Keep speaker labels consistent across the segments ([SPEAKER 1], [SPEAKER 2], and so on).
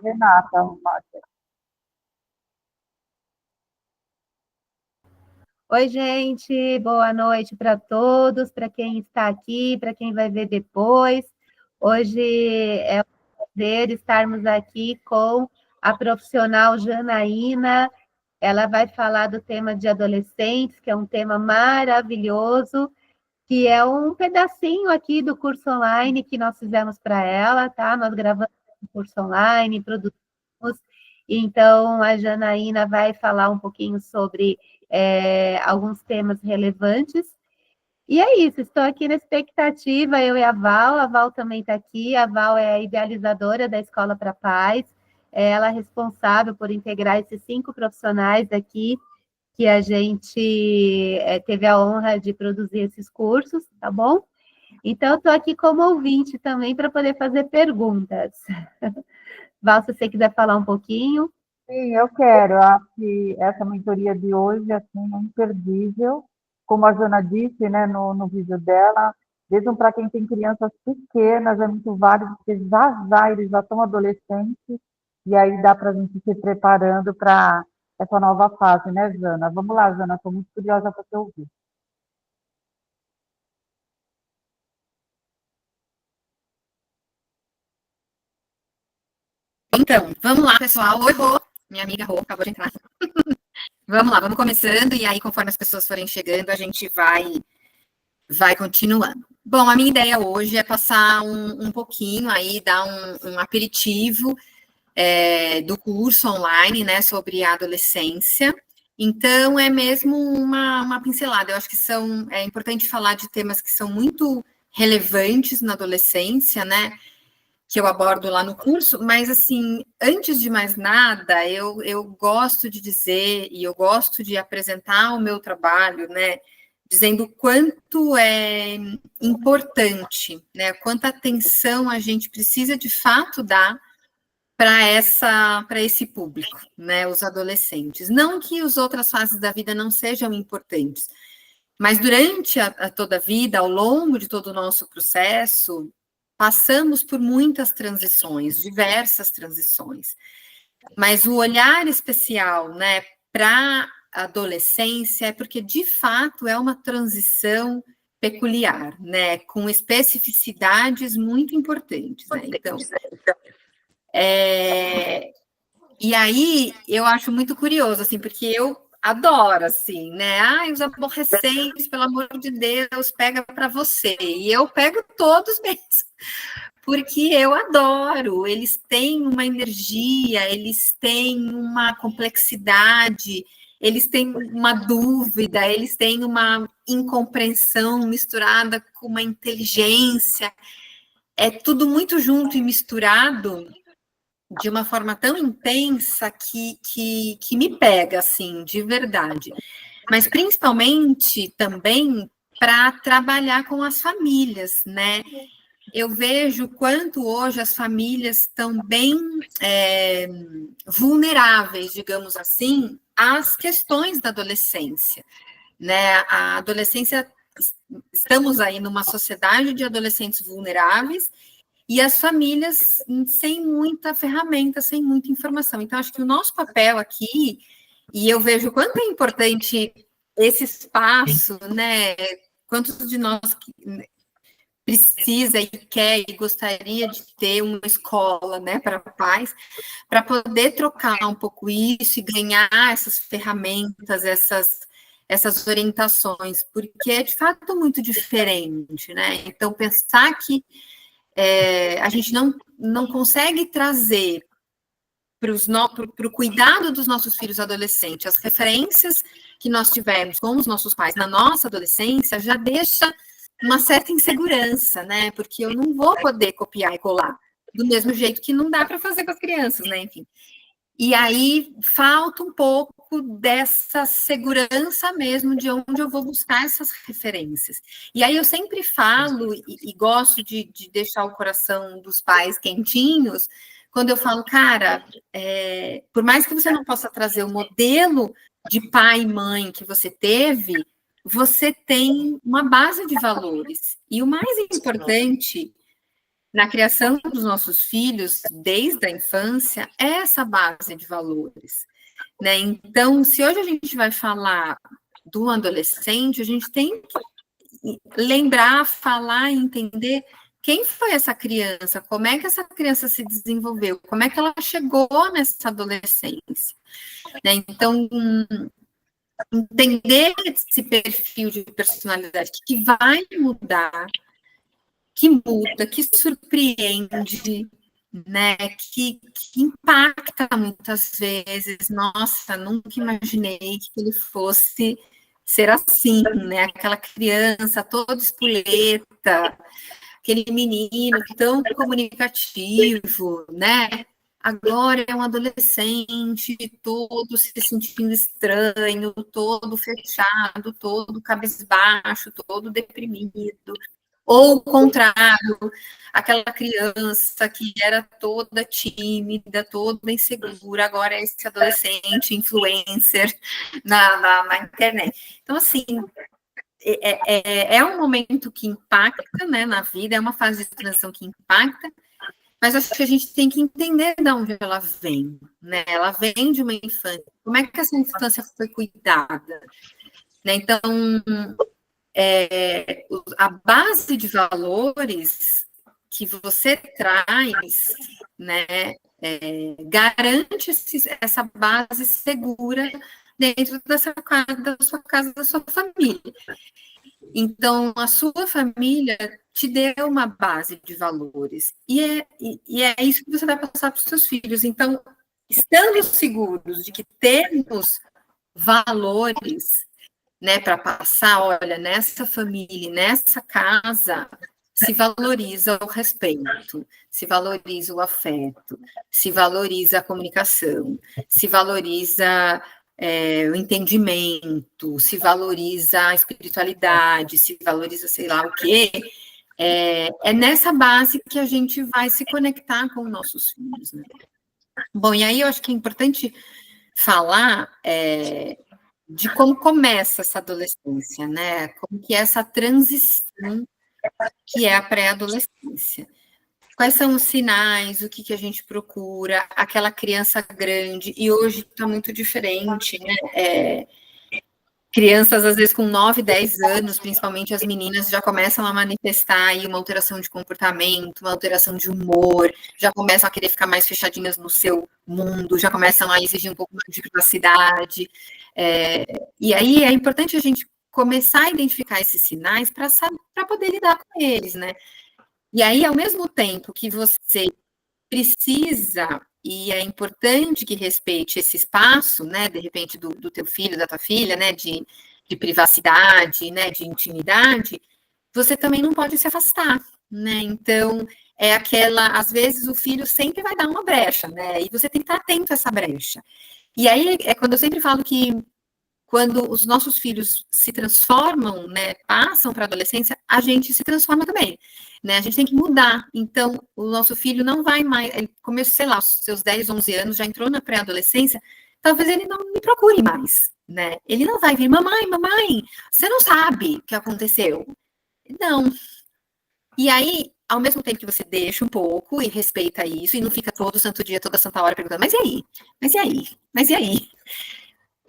[SPEAKER 1] Renata.
[SPEAKER 2] Oi, gente, boa noite para todos, para quem está aqui, para quem vai ver depois. Hoje é um prazer estarmos aqui com a profissional Janaína. Ela vai falar do tema de adolescentes, que é um tema maravilhoso, que é um pedacinho aqui do curso online que nós fizemos para ela, tá? Nós gravamos o curso online, produzimos. Então, a Janaína vai falar um pouquinho sobre alguns temas relevantes. E é isso, estou aqui na expectativa, eu e a Val também está aqui, a Val é a idealizadora da Escola para a Paz, ela é responsável por integrar esses 5 profissionais aqui, que a gente teve a honra de produzir esses cursos, tá bom? Então, estou aqui como ouvinte também para poder fazer perguntas. Val, se você quiser falar um pouquinho.
[SPEAKER 1] Sim, eu quero. Acho que essa mentoria de hoje assim, é imperdível. Como a Jana disse, né, no vídeo dela, mesmo para quem tem crianças pequenas, é muito válido, porque já eles já estão adolescentes, e aí dá para a gente se preparando para essa nova fase, né, Jana? Vamos lá, Jana, estou muito curiosa para te ouvir.
[SPEAKER 3] Então, vamos lá, pessoal. Oi, Rô. Minha amiga Rô acabou de entrar. Vamos lá, vamos começando e aí, conforme as pessoas forem chegando, a gente vai continuando. Bom, a minha ideia hoje é passar um pouquinho aí, dar um aperitivo do curso online, né, sobre a adolescência. Então, é mesmo uma pincelada. Eu acho que é importante falar de temas que são muito relevantes na adolescência, né, que eu abordo lá no curso, mas, assim, antes de mais nada, eu gosto de dizer e eu gosto de apresentar o meu trabalho, né, dizendo o quanto é importante, né, quanta atenção a gente precisa, de fato, dar para esse público, né, os adolescentes. Não que as outras fases da vida não sejam importantes, mas durante toda a vida, ao longo de todo o nosso processo, passamos por muitas transições, diversas transições. Mas o olhar especial, né, para a adolescência é porque, de fato, é uma transição peculiar, né, com especificidades muito importantes, né? Então, e aí eu acho muito curioso, assim, porque eu adoro, assim, né? Ai, os aborrecentes, pelo amor de Deus, pega para você. E eu pego todos mesmo, porque eu adoro. Eles têm uma energia, eles têm uma complexidade, eles têm uma dúvida, eles têm uma incompreensão misturada com uma inteligência. É tudo muito junto e misturado de uma forma tão intensa que me pega, assim, de verdade. Mas principalmente também para trabalhar com as famílias, né? Eu vejo quanto hoje as famílias estão bem vulneráveis, digamos assim, às questões da adolescência, né? A adolescência, estamos aí numa sociedade de adolescentes vulneráveis e as famílias sem muita ferramenta, sem muita informação. Então, acho que o nosso papel aqui, e eu vejo o quanto é importante esse espaço, né? Quantos de nós precisa e quer e gostaria de ter uma escola, né, para pais, para poder trocar um pouco isso e ganhar essas ferramentas, essas orientações, porque é de fato muito diferente, né? Então, pensar que a gente não consegue trazer para o cuidado dos nossos filhos adolescentes as referências que nós tivemos com os nossos pais na nossa adolescência, já deixa uma certa insegurança, né? Porque eu não vou poder copiar e colar do mesmo jeito que não dá para fazer com as crianças, né? Enfim. E aí falta um pouco dessa segurança mesmo de onde eu vou buscar essas referências. E aí eu sempre falo e gosto de deixar o coração dos pais quentinhos quando eu falo, cara, por mais que você não possa trazer o modelo de pai e mãe que você teve, você tem uma base de valores. E o mais importante na criação dos nossos filhos, desde a infância, é essa base de valores, né? Então, se hoje a gente vai falar do adolescente, a gente tem que lembrar, falar e entender quem foi essa criança, como é que essa criança se desenvolveu, como é que ela chegou nessa adolescência, né? Então, entender esse perfil de personalidade que vai mudar, que muda, que surpreende, né? Que impacta muitas vezes. Nossa, nunca imaginei que ele fosse ser assim, né? Aquela criança toda espoleta, aquele menino tão comunicativo, né? Agora é um adolescente, todo se sentindo estranho, todo fechado, todo cabisbaixo, todo deprimido. Ou o contrário, aquela criança que era toda tímida, toda insegura, agora é esse adolescente influencer na internet. Então, assim, é um momento que impacta, né, na vida, é uma fase de transição que impacta, mas acho que a gente tem que entender de onde ela vem, né? Ela vem de uma infância. Como é que essa infância foi cuidada? Né? Então, a base de valores que você traz, né, garante essa base segura dentro da sua casa, da sua família. Então, a sua família te deu uma base de valores. E é isso que você vai passar para os seus filhos. Então, estando seguros de que temos valores, né, para passar, olha, nessa família, nessa casa, se valoriza o respeito, se valoriza o afeto, se valoriza a comunicação, se valoriza o entendimento, se valoriza a espiritualidade, se valoriza sei lá o quê, é nessa base que a gente vai se conectar com os nossos filhos, né? Bom, e aí eu acho que é importante falar de como começa essa adolescência, né? Como que é essa transição que é a pré-adolescência. Quais são os sinais, o que a gente procura, aquela criança grande, e hoje está muito diferente, né? Crianças, às vezes, com 9, 10 anos, principalmente as meninas, já começam a manifestar aí uma alteração de comportamento, uma alteração de humor, já começam a querer ficar mais fechadinhas no seu mundo, já começam a exigir um pouco mais de privacidade. E aí é importante a gente começar a identificar esses sinais para poder lidar com eles, né? E aí, ao mesmo tempo que você precisa, e é importante que respeite esse espaço, né, de repente, do teu filho, da tua filha, né, de privacidade, né, de intimidade, você também não pode se afastar, né, então, às vezes o filho sempre vai dar uma brecha, né, e você tem que estar atento a essa brecha. E aí, é quando eu sempre falo que quando os nossos filhos se transformam, né, passam para a adolescência, a gente se transforma também, né? A gente tem que mudar. Então, o nosso filho não vai mais, ele começou, sei lá, os seus 10, 11 anos, já entrou na pré-adolescência, talvez ele não me procure mais, né? Ele não vai vir, mamãe, você não sabe o que aconteceu. Não. E aí, ao mesmo tempo que você deixa um pouco e respeita isso, e não fica todo santo dia, toda santa hora perguntando, mas e aí? Mas e aí? Mas e aí?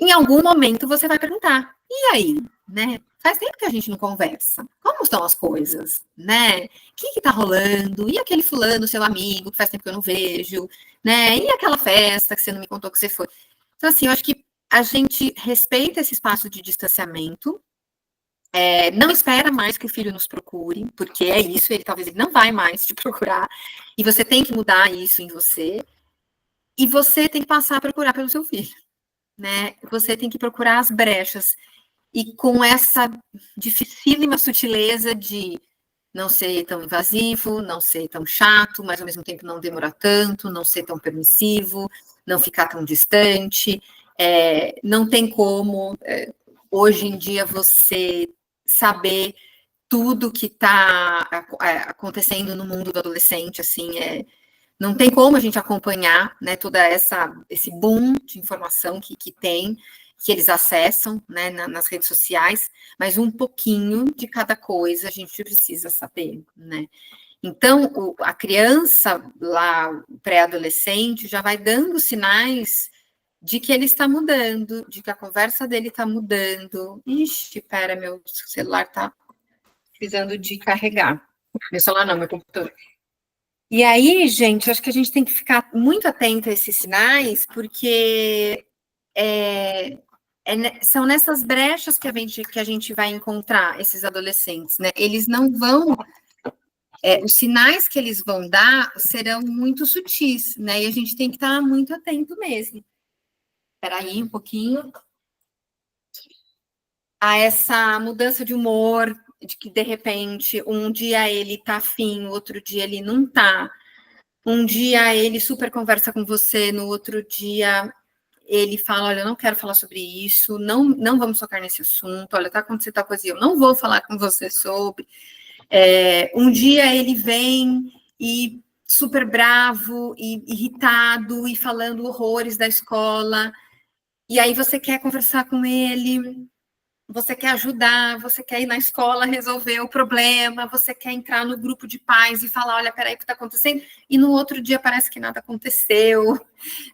[SPEAKER 3] Em algum momento você vai perguntar, e aí, né? Faz tempo que a gente não conversa. Como estão as coisas, né? O que tá rolando? E aquele fulano, seu amigo, que faz tempo que eu não vejo, né? E aquela festa que você não me contou que você foi? Então, assim, eu acho que a gente respeita esse espaço de distanciamento, não espera mais que o filho nos procure, porque é isso, talvez ele não vai mais te procurar, e você tem que mudar isso em você, e você tem que passar a procurar pelo seu filho. Né? Você tem que procurar as brechas e com essa dificílima sutileza de não ser tão invasivo, não ser tão chato, mas ao mesmo tempo não demorar tanto, não ser tão permissivo, não ficar tão distante. Não tem como hoje em dia você saber tudo que está acontecendo no mundo do adolescente, assim, não tem como a gente acompanhar, né, toda esse boom de informação que tem, que eles acessam, né, nas redes sociais, mas um pouquinho de cada coisa a gente precisa saber, né? Então, a criança lá, o pré-adolescente, já vai dando sinais de que ele está mudando, de que a conversa dele está mudando. Ixi, pera, meu celular está precisando de carregar. Meu celular não, meu computador. E aí, gente, eu acho que a gente tem que ficar muito atento a esses sinais, porque são nessas brechas que a gente vai encontrar esses adolescentes, né? Eles não vão... os sinais que eles vão dar serão muito sutis, né? E a gente tem que estar muito atento mesmo. Espera aí um pouquinho. A essa mudança de humor, de que, de repente, um dia ele tá afim, outro dia ele não tá. Um dia ele super conversa com você, no outro dia ele fala, olha, eu não quero falar sobre isso, não vamos tocar nesse assunto, olha, tá acontecendo tal coisa, eu não vou falar com você sobre. Um dia ele vem e super bravo, e irritado, e falando horrores da escola, e aí você quer conversar com ele, você quer ajudar, você quer ir na escola resolver o problema, você quer entrar no grupo de pais e falar, olha, peraí, o que está acontecendo? E no outro dia parece que nada aconteceu,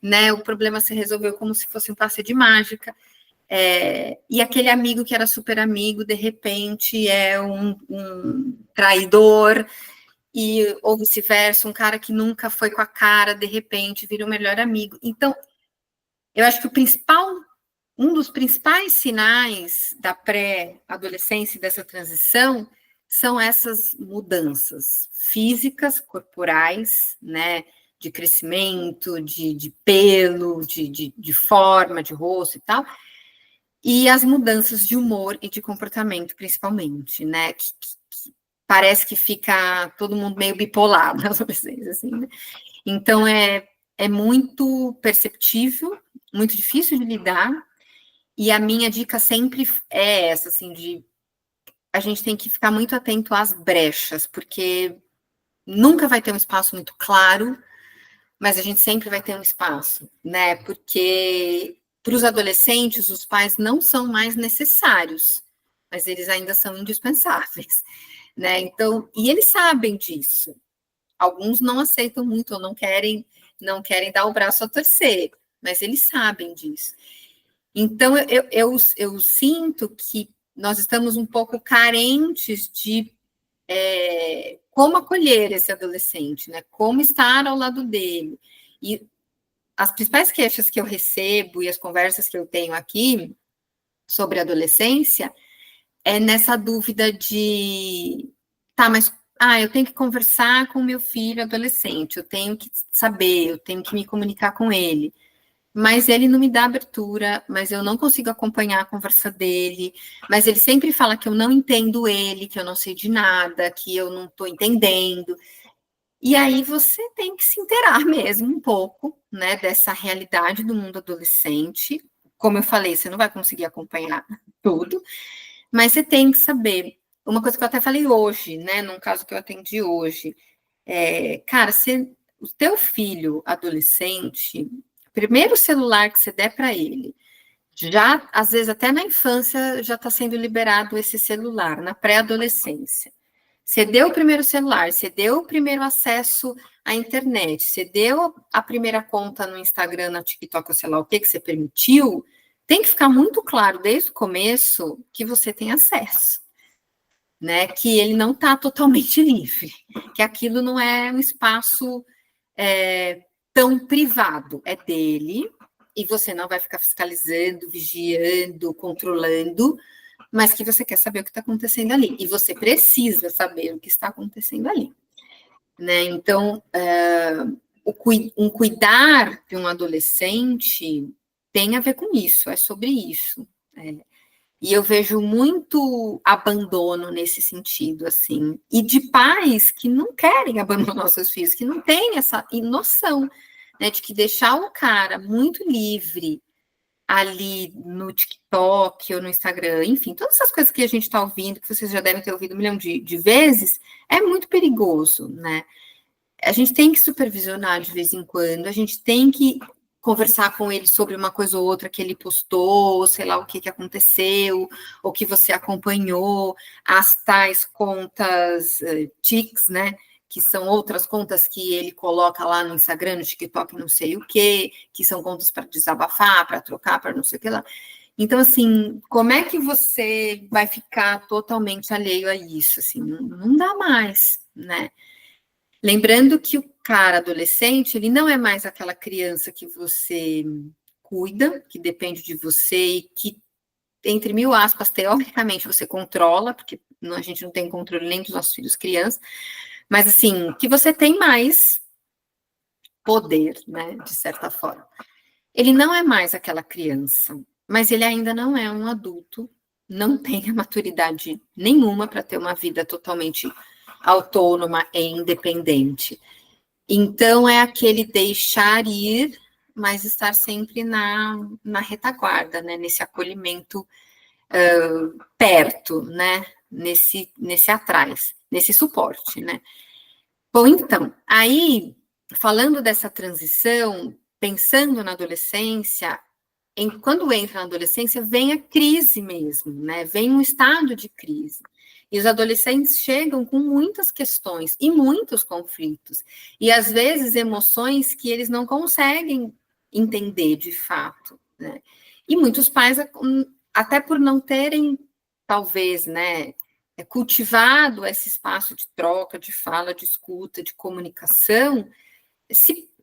[SPEAKER 3] né? O problema se resolveu como se fosse um passe de mágica. E aquele amigo que era super amigo, de repente, é um traidor, ou vice-versa, um cara que nunca foi com a cara, de repente, vira o melhor amigo. Então, eu acho que um dos principais sinais da pré-adolescência e dessa transição são essas mudanças físicas, corporais, né, de crescimento, de pelo, de forma, de rosto e tal, e as mudanças de humor e de comportamento, principalmente, né, que parece que fica todo mundo meio bipolar na adolescência, assim, né? Então, é muito perceptível, muito difícil de lidar, e a minha dica sempre é essa, assim, a gente tem que ficar muito atento às brechas, porque nunca vai ter um espaço muito claro, mas a gente sempre vai ter um espaço, né? Porque para os adolescentes, os pais não são mais necessários, mas eles ainda são indispensáveis, né? Então, e eles sabem disso. Alguns não aceitam muito ou não querem dar o braço a torcer, mas eles sabem disso. Então, eu sinto que nós estamos um pouco carentes de como acolher esse adolescente, né? Como estar ao lado dele. E as principais queixas que eu recebo e as conversas que eu tenho aqui sobre adolescência é nessa dúvida de, tá, mas eu tenho que conversar com meu filho adolescente, eu tenho que saber, eu tenho que me comunicar com ele. Mas ele não me dá abertura, mas eu não consigo acompanhar a conversa dele, mas ele sempre fala que eu não entendo ele, que eu não sei de nada, que eu não estou entendendo. E aí você tem que se inteirar mesmo um pouco, né, dessa realidade do mundo adolescente. Como eu falei, você não vai conseguir acompanhar tudo, mas você tem que saber. Uma coisa que eu até falei hoje, né, num caso que eu atendi hoje, cara, o teu filho adolescente, primeiro celular que você der para ele, já, às vezes, até na infância, já está sendo liberado esse celular, na pré-adolescência. Você deu o primeiro celular, você deu o primeiro acesso à internet, você deu a primeira conta no Instagram, no TikTok, ou sei lá o que você permitiu, tem que ficar muito claro desde o começo que você tem acesso, né? Que ele não está totalmente livre, que aquilo não é um espaço tão privado, é dele, e você não vai ficar fiscalizando, vigiando, controlando, mas que você quer saber o que está acontecendo ali, e você precisa saber o que está acontecendo ali, né? Então, um cuidar de um adolescente tem a ver com isso, é sobre isso, e eu vejo muito abandono nesse sentido, assim, e de pais que não querem abandonar seus filhos, que não têm essa noção, né, de que deixar o cara muito livre ali no TikTok ou no Instagram, enfim, todas essas coisas que a gente está ouvindo, que vocês já devem ter ouvido 1 milhão de vezes, é muito perigoso, né? A gente tem que supervisionar de vez em quando, a gente tem que conversar com ele sobre uma coisa ou outra que ele postou, sei lá o que aconteceu, ou que você acompanhou, as tais contas tics, né, que são outras contas que ele coloca lá no Instagram, no TikTok, não sei o quê, que são contas para desabafar, para trocar, para não sei o que lá. Então, assim, como é que você vai ficar totalmente alheio a isso? Assim, não dá mais, né? Lembrando que o cara adolescente, ele não é mais aquela criança que você cuida, que depende de você e que, entre mil aspas, teoricamente você controla, porque a gente não tem controle nem dos nossos filhos crianças, mas assim, que você tem mais poder, né, de certa forma. Ele não é mais aquela criança, mas ele ainda não é um adulto, não tem a maturidade nenhuma para ter uma vida totalmente autônoma e independente. Então, é aquele deixar ir, mas estar sempre na retaguarda, né, nesse acolhimento perto, né, nesse atrás, nesse suporte, né. Bom, então, aí, falando dessa transição, pensando na adolescência, quando entra na adolescência, vem a crise mesmo, né? Vem um estado de crise. E os adolescentes chegam com muitas questões e muitos conflitos. E, às vezes, emoções que eles não conseguem entender de fato, né? E muitos pais, até por não terem, talvez, né, cultivado esse espaço de troca, de fala, de escuta, de comunicação,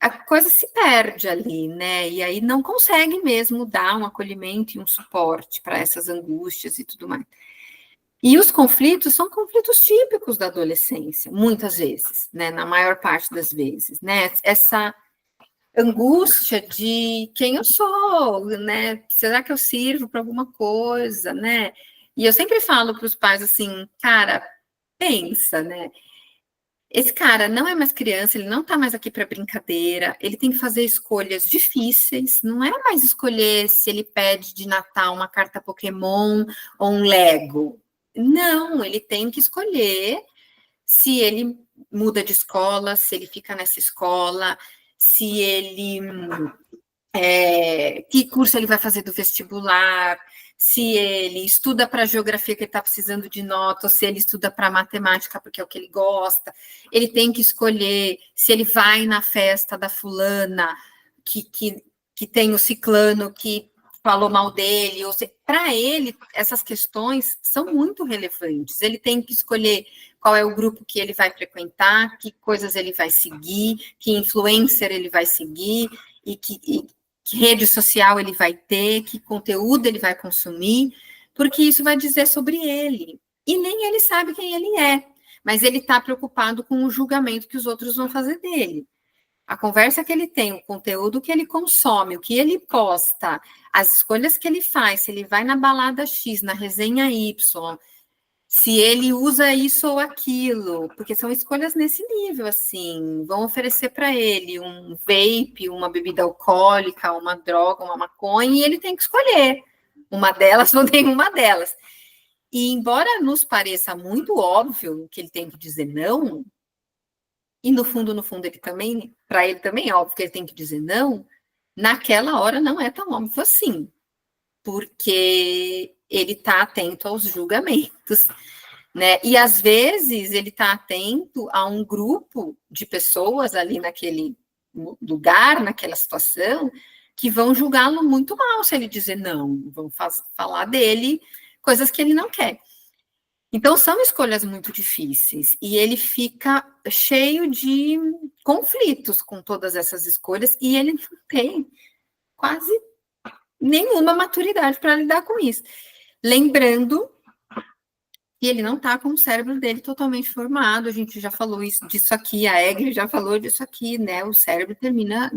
[SPEAKER 3] a coisa se perde ali, né? E aí não consegue mesmo dar um acolhimento e um suporte para essas angústias e tudo mais. E os conflitos são conflitos típicos da adolescência, muitas vezes, né? Na maior parte das vezes, né? Essa angústia de quem eu sou, né? Será que eu sirvo para alguma coisa, né? E eu sempre falo para os pais assim, cara, pensa, né? Esse cara não é mais criança, ele não está mais aqui para brincadeira, ele tem que fazer escolhas difíceis, não é mais escolher se ele pede de Natal uma carta Pokémon ou um Lego. Não, ele tem que escolher se ele muda de escola, se ele fica nessa escola, se ele que curso ele vai fazer do vestibular, se ele estuda para geografia que ele está precisando de nota, ou se ele estuda para matemática porque é o que ele gosta. Ele tem que escolher se ele vai na festa da fulana que tem o ciclano que falou mal dele, ou se para ele essas questões são muito relevantes. Ele tem que escolher qual é o grupo que ele vai frequentar, que coisas ele vai seguir, que influencer ele vai seguir e que rede social ele vai ter, que conteúdo ele vai consumir, porque isso vai dizer sobre ele. E nem ele sabe quem ele é, mas ele está preocupado com o julgamento que os outros vão fazer dele. A conversa que ele tem, o conteúdo que ele consome, o que ele posta, as escolhas que ele faz, se ele vai na balada X, na resenha Y, se ele usa isso ou aquilo, porque são escolhas nesse nível, assim, vão oferecer para ele um vape, uma bebida alcoólica, uma droga, uma maconha, e ele tem que escolher uma delas ou nenhuma delas. E embora nos pareça muito óbvio que ele tem que dizer não, e no fundo, ele também, para ele também é óbvio que ele tem que dizer não, naquela hora não é tão óbvio assim, porque ele está atento aos julgamentos, né? E às vezes ele está atento a um grupo de pessoas ali naquele lugar, naquela situação, que vão julgá-lo muito mal se ele dizer não, vão falar dele coisas que ele não quer. Então, são escolhas muito difíceis, e ele fica cheio de conflitos com todas essas escolhas, e ele não tem quase nenhuma maturidade para lidar com isso. Lembrando que ele não está com o cérebro dele totalmente formado, a gente já falou disso aqui, a Egli já falou disso aqui, né? O cérebro termina,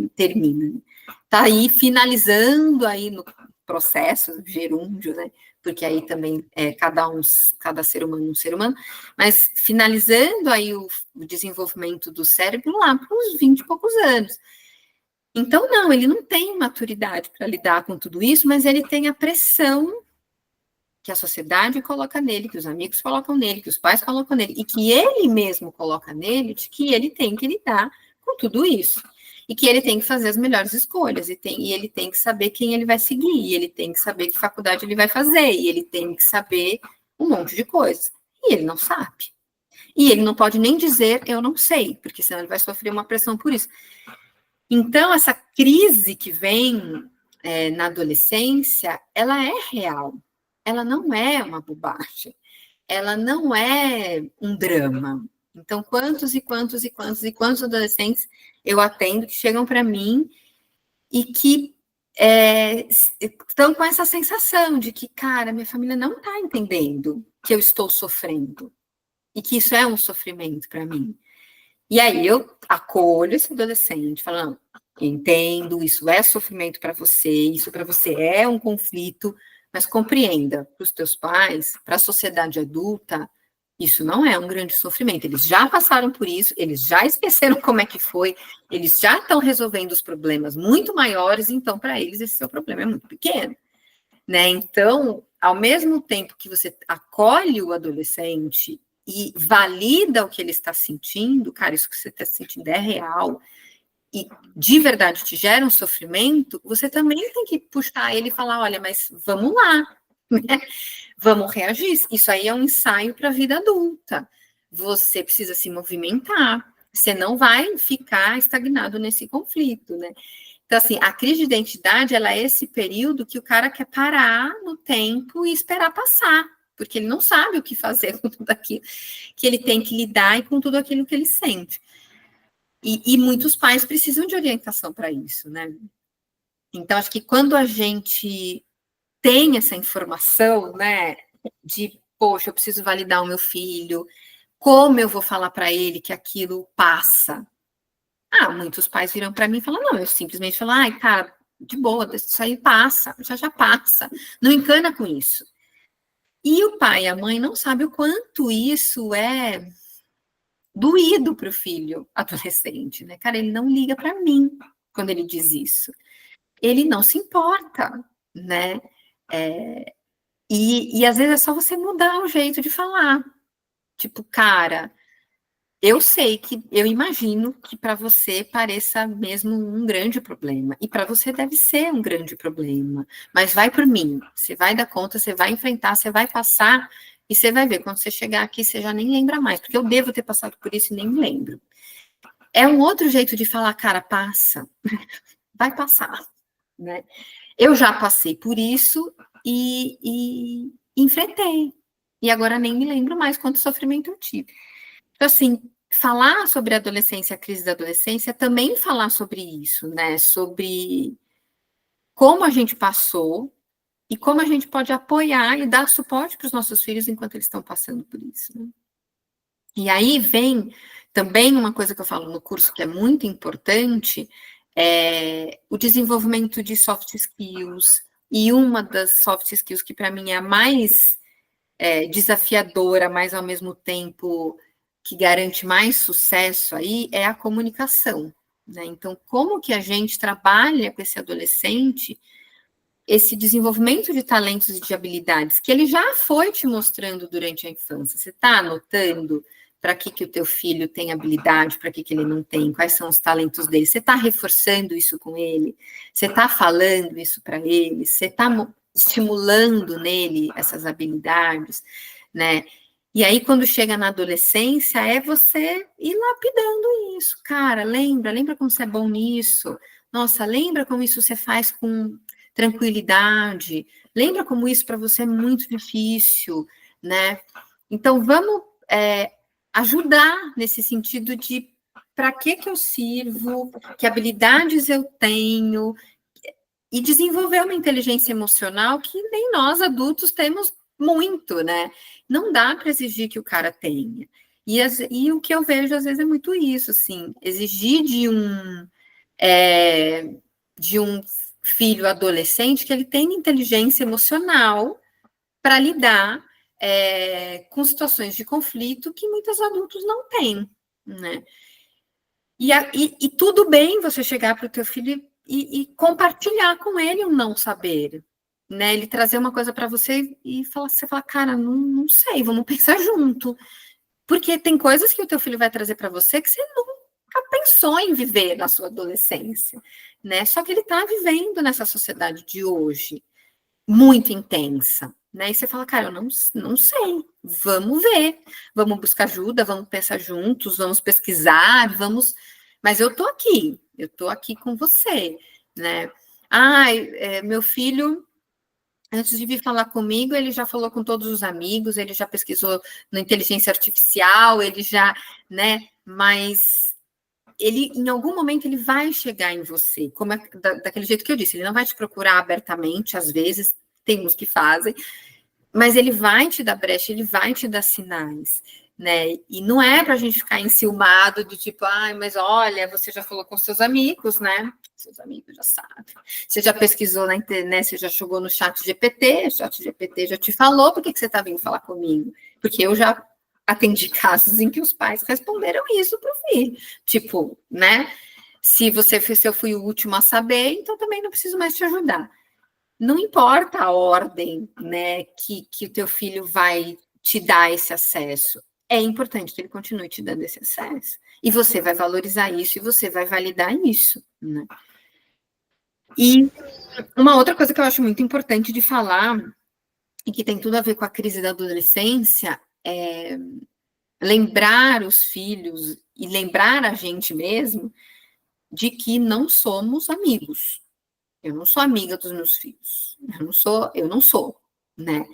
[SPEAKER 3] está aí finalizando aí no processo gerúndio, né? Porque aí também é cada ser humano um ser humano, mas finalizando aí o desenvolvimento do cérebro lá para os 20 e poucos anos. Então, não, ele não tem maturidade para lidar com tudo isso, mas ele tem a pressão que a sociedade coloca nele, que os amigos colocam nele, que os pais colocam nele, e que ele mesmo coloca nele, de que ele tem que lidar com tudo isso. E que ele tem que fazer as melhores escolhas, e ele tem que saber quem ele vai seguir, e ele tem que saber que faculdade ele vai fazer, e ele tem que saber um monte de coisas. E ele não sabe. E ele não pode nem dizer, eu não sei, porque senão ele vai sofrer uma pressão por isso. Então, essa crise que vem na adolescência, ela é real. Ela não é uma bobagem. Ela não é um drama. Então, quantos adolescentes eu atendo que chegam para mim e que estão com essa sensação de que, cara, minha família não está entendendo que eu estou sofrendo e que isso é um sofrimento para mim. E aí eu acolho esse adolescente, falando, entendo, isso é sofrimento para você, isso para você é um conflito, mas compreenda, para os teus pais, para a sociedade adulta, isso não é um grande sofrimento. Eles já passaram por isso, eles já esqueceram como é que foi, eles já estão resolvendo os problemas muito maiores, então para eles esse seu problema é muito pequeno. Né? Então, ao mesmo tempo que você acolhe o adolescente e valida o que ele está sentindo, cara, isso que você está sentindo é real, e de verdade te gera um sofrimento, você também tem que puxar ele e falar, olha, mas vamos lá, né? Vamos reagir. Isso aí é um ensaio para a vida adulta. Você precisa se movimentar, você não vai ficar estagnado nesse conflito, né? Então, assim, a crise de identidade, ela é esse período que o cara quer parar no tempo e esperar passar, porque ele não sabe o que fazer com tudo aquilo que ele tem que lidar e com tudo aquilo que ele sente. E muitos pais precisam de orientação para isso, né? Então, acho que quando a gente tem essa informação, né, de, poxa, eu preciso validar o meu filho, como eu vou falar para ele que aquilo passa? Muitos pais viram para mim e falam, não, eu simplesmente falo, ai, cara, de boa, isso aí passa, já passa, não encana com isso. E o pai e a mãe não sabem o quanto isso é doído para o filho adolescente, né? Cara, ele não liga para mim quando ele diz isso. Ele não se importa, né? E às vezes é só você mudar o jeito de falar. Tipo, cara, eu sei que, eu imagino que para você pareça mesmo um grande problema. E para você deve ser um grande problema. Mas vai por mim. Você vai dar conta, você vai enfrentar, você vai passar. E você vai ver, quando você chegar aqui, você já nem lembra mais. Porque eu devo ter passado por isso e nem me lembro. É um outro jeito de falar, cara, passa. Vai passar. Né? Eu já passei por isso e enfrentei. E agora nem me lembro mais quanto sofrimento eu tive. Então, assim, falar sobre a adolescência, a crise da adolescência, também falar sobre isso, né? Sobre como a gente passou e como a gente pode apoiar e dar suporte para os nossos filhos enquanto eles estão passando por isso. Né? E aí vem também uma coisa que eu falo no curso que é muito importante, o desenvolvimento de soft skills. E uma das soft skills que para mim é a mais desafiadora, mas ao mesmo tempo que garante mais sucesso aí, é a comunicação. Né? Então, como que a gente trabalha com esse adolescente esse desenvolvimento de talentos e de habilidades que ele já foi te mostrando durante a infância? Você está anotando para que o teu filho tem habilidade, para que ele não tem, quais são os talentos dele? Você está reforçando isso com ele? Você está falando isso para ele? Você está estimulando nele essas habilidades, né? E aí, quando chega na adolescência, é você ir lapidando isso. Cara, lembra como você é bom nisso? Nossa, lembra como isso você faz com tranquilidade? Lembra como isso para você é muito difícil, né? Então, vamos ajudar nesse sentido de para que eu sirvo, que habilidades eu tenho, e desenvolver uma inteligência emocional que nem nós adultos temos muito, né? Não dá para exigir que o cara tenha. E o que eu vejo às vezes é muito isso, assim, exigir de um filho adolescente que ele tenha inteligência emocional para lidar com situações de conflito que muitos adultos não têm, né? E tudo bem você chegar para o teu filho e compartilhar com ele um não saber, né? Ele trazer uma coisa para você e você fala, cara, não sei, vamos pensar junto. Porque tem coisas que o teu filho vai trazer para você que você nunca pensou em viver na sua adolescência, né? Só que ele está vivendo nessa sociedade de hoje. muito intensa, né? E você fala, cara, eu não sei, vamos ver, vamos buscar ajuda, vamos pensar juntos, vamos pesquisar, mas eu tô aqui com você, né? Meu filho, antes de vir falar comigo, ele já falou com todos os amigos, ele já pesquisou na inteligência artificial, ele já, né? Mas ele, em algum momento, ele vai chegar em você, como daquele jeito que eu disse, ele não vai te procurar abertamente, às vezes, tem uns que fazem, mas ele vai te dar brecha, ele vai te dar sinais, né? E não é para a gente ficar enciumado de tipo, mas olha, você já falou com seus amigos, né? Seus amigos já sabem. Você já pesquisou na internet, você já jogou no chat GPT, o chat GPT já te falou, por que você está vindo falar comigo? Porque eu já atendi casos em que os pais responderam isso para o filho. Tipo, né? Se eu fui o último a saber, então também não preciso mais te ajudar. Não importa a ordem, né, que o teu filho vai te dar esse acesso. É importante que ele continue te dando esse acesso. E você vai valorizar isso e você vai validar isso, né? E uma outra coisa que eu acho muito importante de falar, e que tem tudo a ver com a crise da adolescência, é lembrar os filhos e lembrar a gente mesmo de que não somos amigos. Eu não sou amiga dos meus filhos. Eu não sou, né?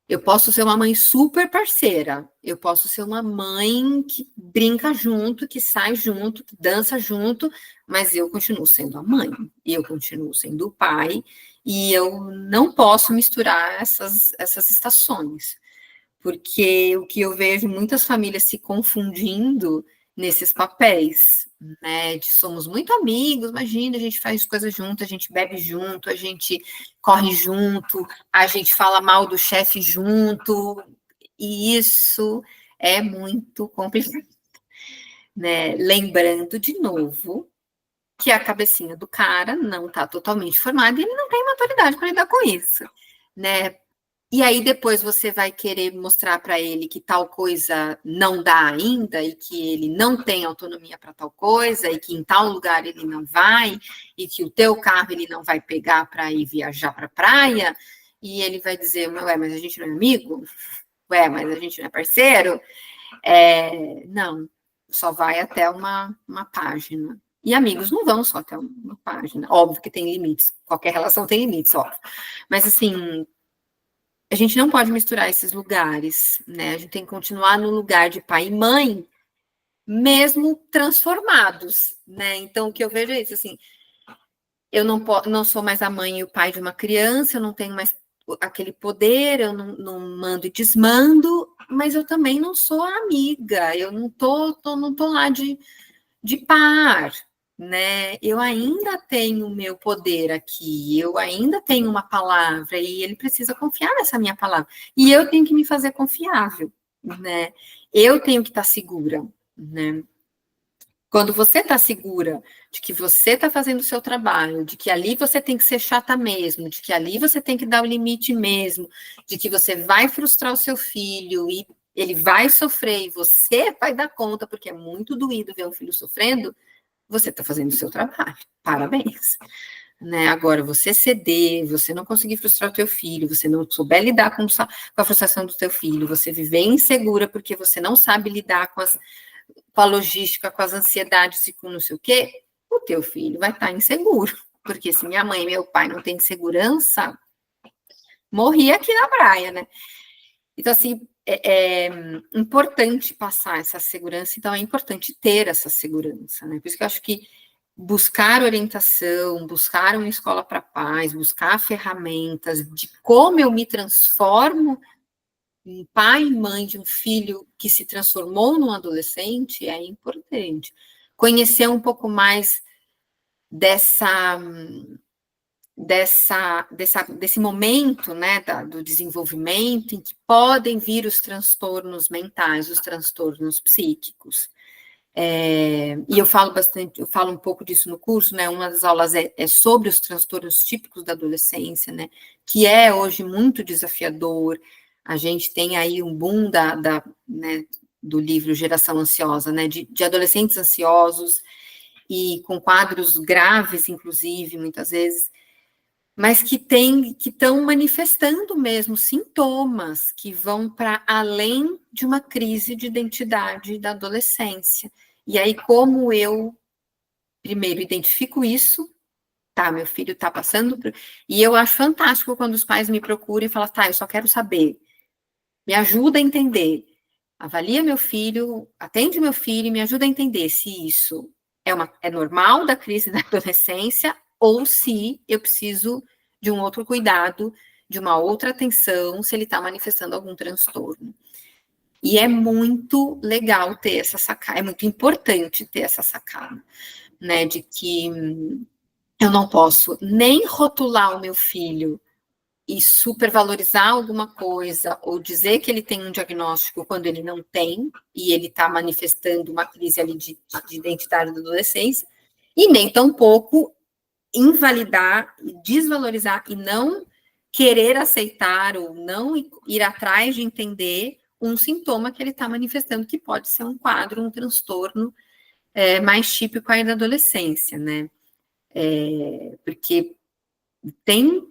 [SPEAKER 3] Eu posso ser uma mãe super parceira. Eu posso ser uma mãe que brinca junto, que sai junto, que dança junto, mas eu continuo sendo a mãe. E eu continuo sendo o pai. E eu não posso misturar essas estações. Porque o que eu vejo muitas famílias se confundindo nesses papéis, né? De somos muito amigos, imagina, a gente faz coisas junto, a gente bebe junto, a gente corre junto, a gente fala mal do chefe junto, e isso é muito complicado, né? Lembrando de novo que a cabecinha do cara não está totalmente formada e ele não tem maturidade para lidar com isso, né? E aí depois você vai querer mostrar para ele que tal coisa não dá ainda e que ele não tem autonomia para tal coisa e que em tal lugar ele não vai e que o teu carro ele não vai pegar para ir viajar para a praia e ele vai dizer, ué, mas a gente não é amigo? Ué, mas a gente não é parceiro? Não, só vai até uma página. E amigos não vão só até uma página. Óbvio que tem limites, qualquer relação tem limites, óbvio. Mas assim, a gente não pode misturar esses lugares, né? A gente tem que continuar no lugar de pai e mãe, mesmo transformados, né? Então, o que eu vejo é isso, assim, eu não sou mais a mãe e o pai de uma criança, eu não tenho mais aquele poder, eu não mando e desmando, mas eu também não sou a amiga, eu não tô lá de par, né? Eu ainda tenho o meu poder aqui, eu ainda tenho uma palavra e ele precisa confiar nessa minha palavra. E eu tenho que me fazer confiável, né? Eu tenho que estar segura, né? Quando você está segura de que você está fazendo o seu trabalho, de que ali você tem que ser chata mesmo, de que ali você tem que dar o limite mesmo, de que você vai frustrar o seu filho e ele vai sofrer e você vai dar conta, porque é muito doído ver um filho sofrendo, você está fazendo o seu trabalho. Parabéns. Né? Agora, você ceder, você não conseguir frustrar o teu filho, você não souber lidar com a frustração do teu filho, você viver insegura porque você não sabe lidar com a logística, com as ansiedades e com não sei o quê, o teu filho vai estar inseguro. Porque se minha mãe e meu pai não têm segurança, morri aqui na praia, né? Então, assim, é importante passar essa segurança, então é importante ter essa segurança, né? Por isso que eu acho que buscar orientação, buscar uma escola para pais, buscar ferramentas de como eu me transformo em pai e mãe de um filho que se transformou num adolescente é importante. Conhecer um pouco mais desse momento, né, do desenvolvimento em que podem vir os transtornos mentais, os transtornos psíquicos. E eu falo um pouco disso no curso, né? Uma das aulas é sobre os transtornos típicos da adolescência, né? Que é hoje muito desafiador. A gente tem aí um boom né, do livro Geração Ansiosa, né? De adolescentes ansiosos e com quadros graves, inclusive, muitas vezes. mas que estão manifestando mesmo sintomas que vão para além de uma crise de identidade da adolescência. E aí, como eu, primeiro, identifico isso, tá, meu filho está passando por... E eu acho fantástico quando os pais me procuram e falam, tá, eu só quero saber, me ajuda a entender, avalia meu filho, atende meu filho, me ajuda a entender se isso é normal da crise da adolescência ou se eu preciso de um outro cuidado, de uma outra atenção, se ele está manifestando algum transtorno. E é muito legal ter essa sacada, é muito importante ter essa sacada, né, de que eu não posso nem rotular o meu filho e supervalorizar alguma coisa, ou dizer que ele tem um diagnóstico quando ele não tem, e ele está manifestando uma crise ali de identidade da adolescência, e nem tampouco invalidar, desvalorizar e não querer aceitar ou não ir atrás de entender um sintoma que ele está manifestando, que pode ser um quadro, um transtorno mais típico aí da adolescência, né? Porque tem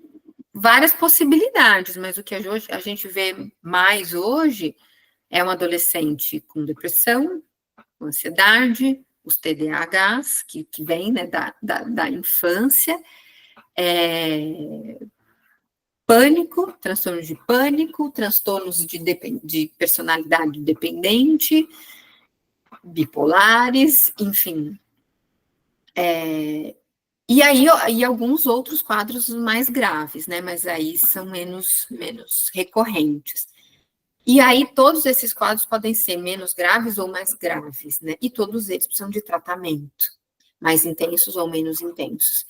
[SPEAKER 3] várias possibilidades, mas o que a gente vê mais hoje é um adolescente com depressão, com ansiedade, os TDAHs, que vem, né, da infância, pânico, transtornos de pânico, transtornos de personalidade dependente, bipolares, enfim. E aí, e alguns outros quadros mais graves, né? Mas aí são menos recorrentes. E aí, todos esses quadros podem ser menos graves ou mais graves, né? E todos eles precisam de tratamento, mais intensos ou menos intensos.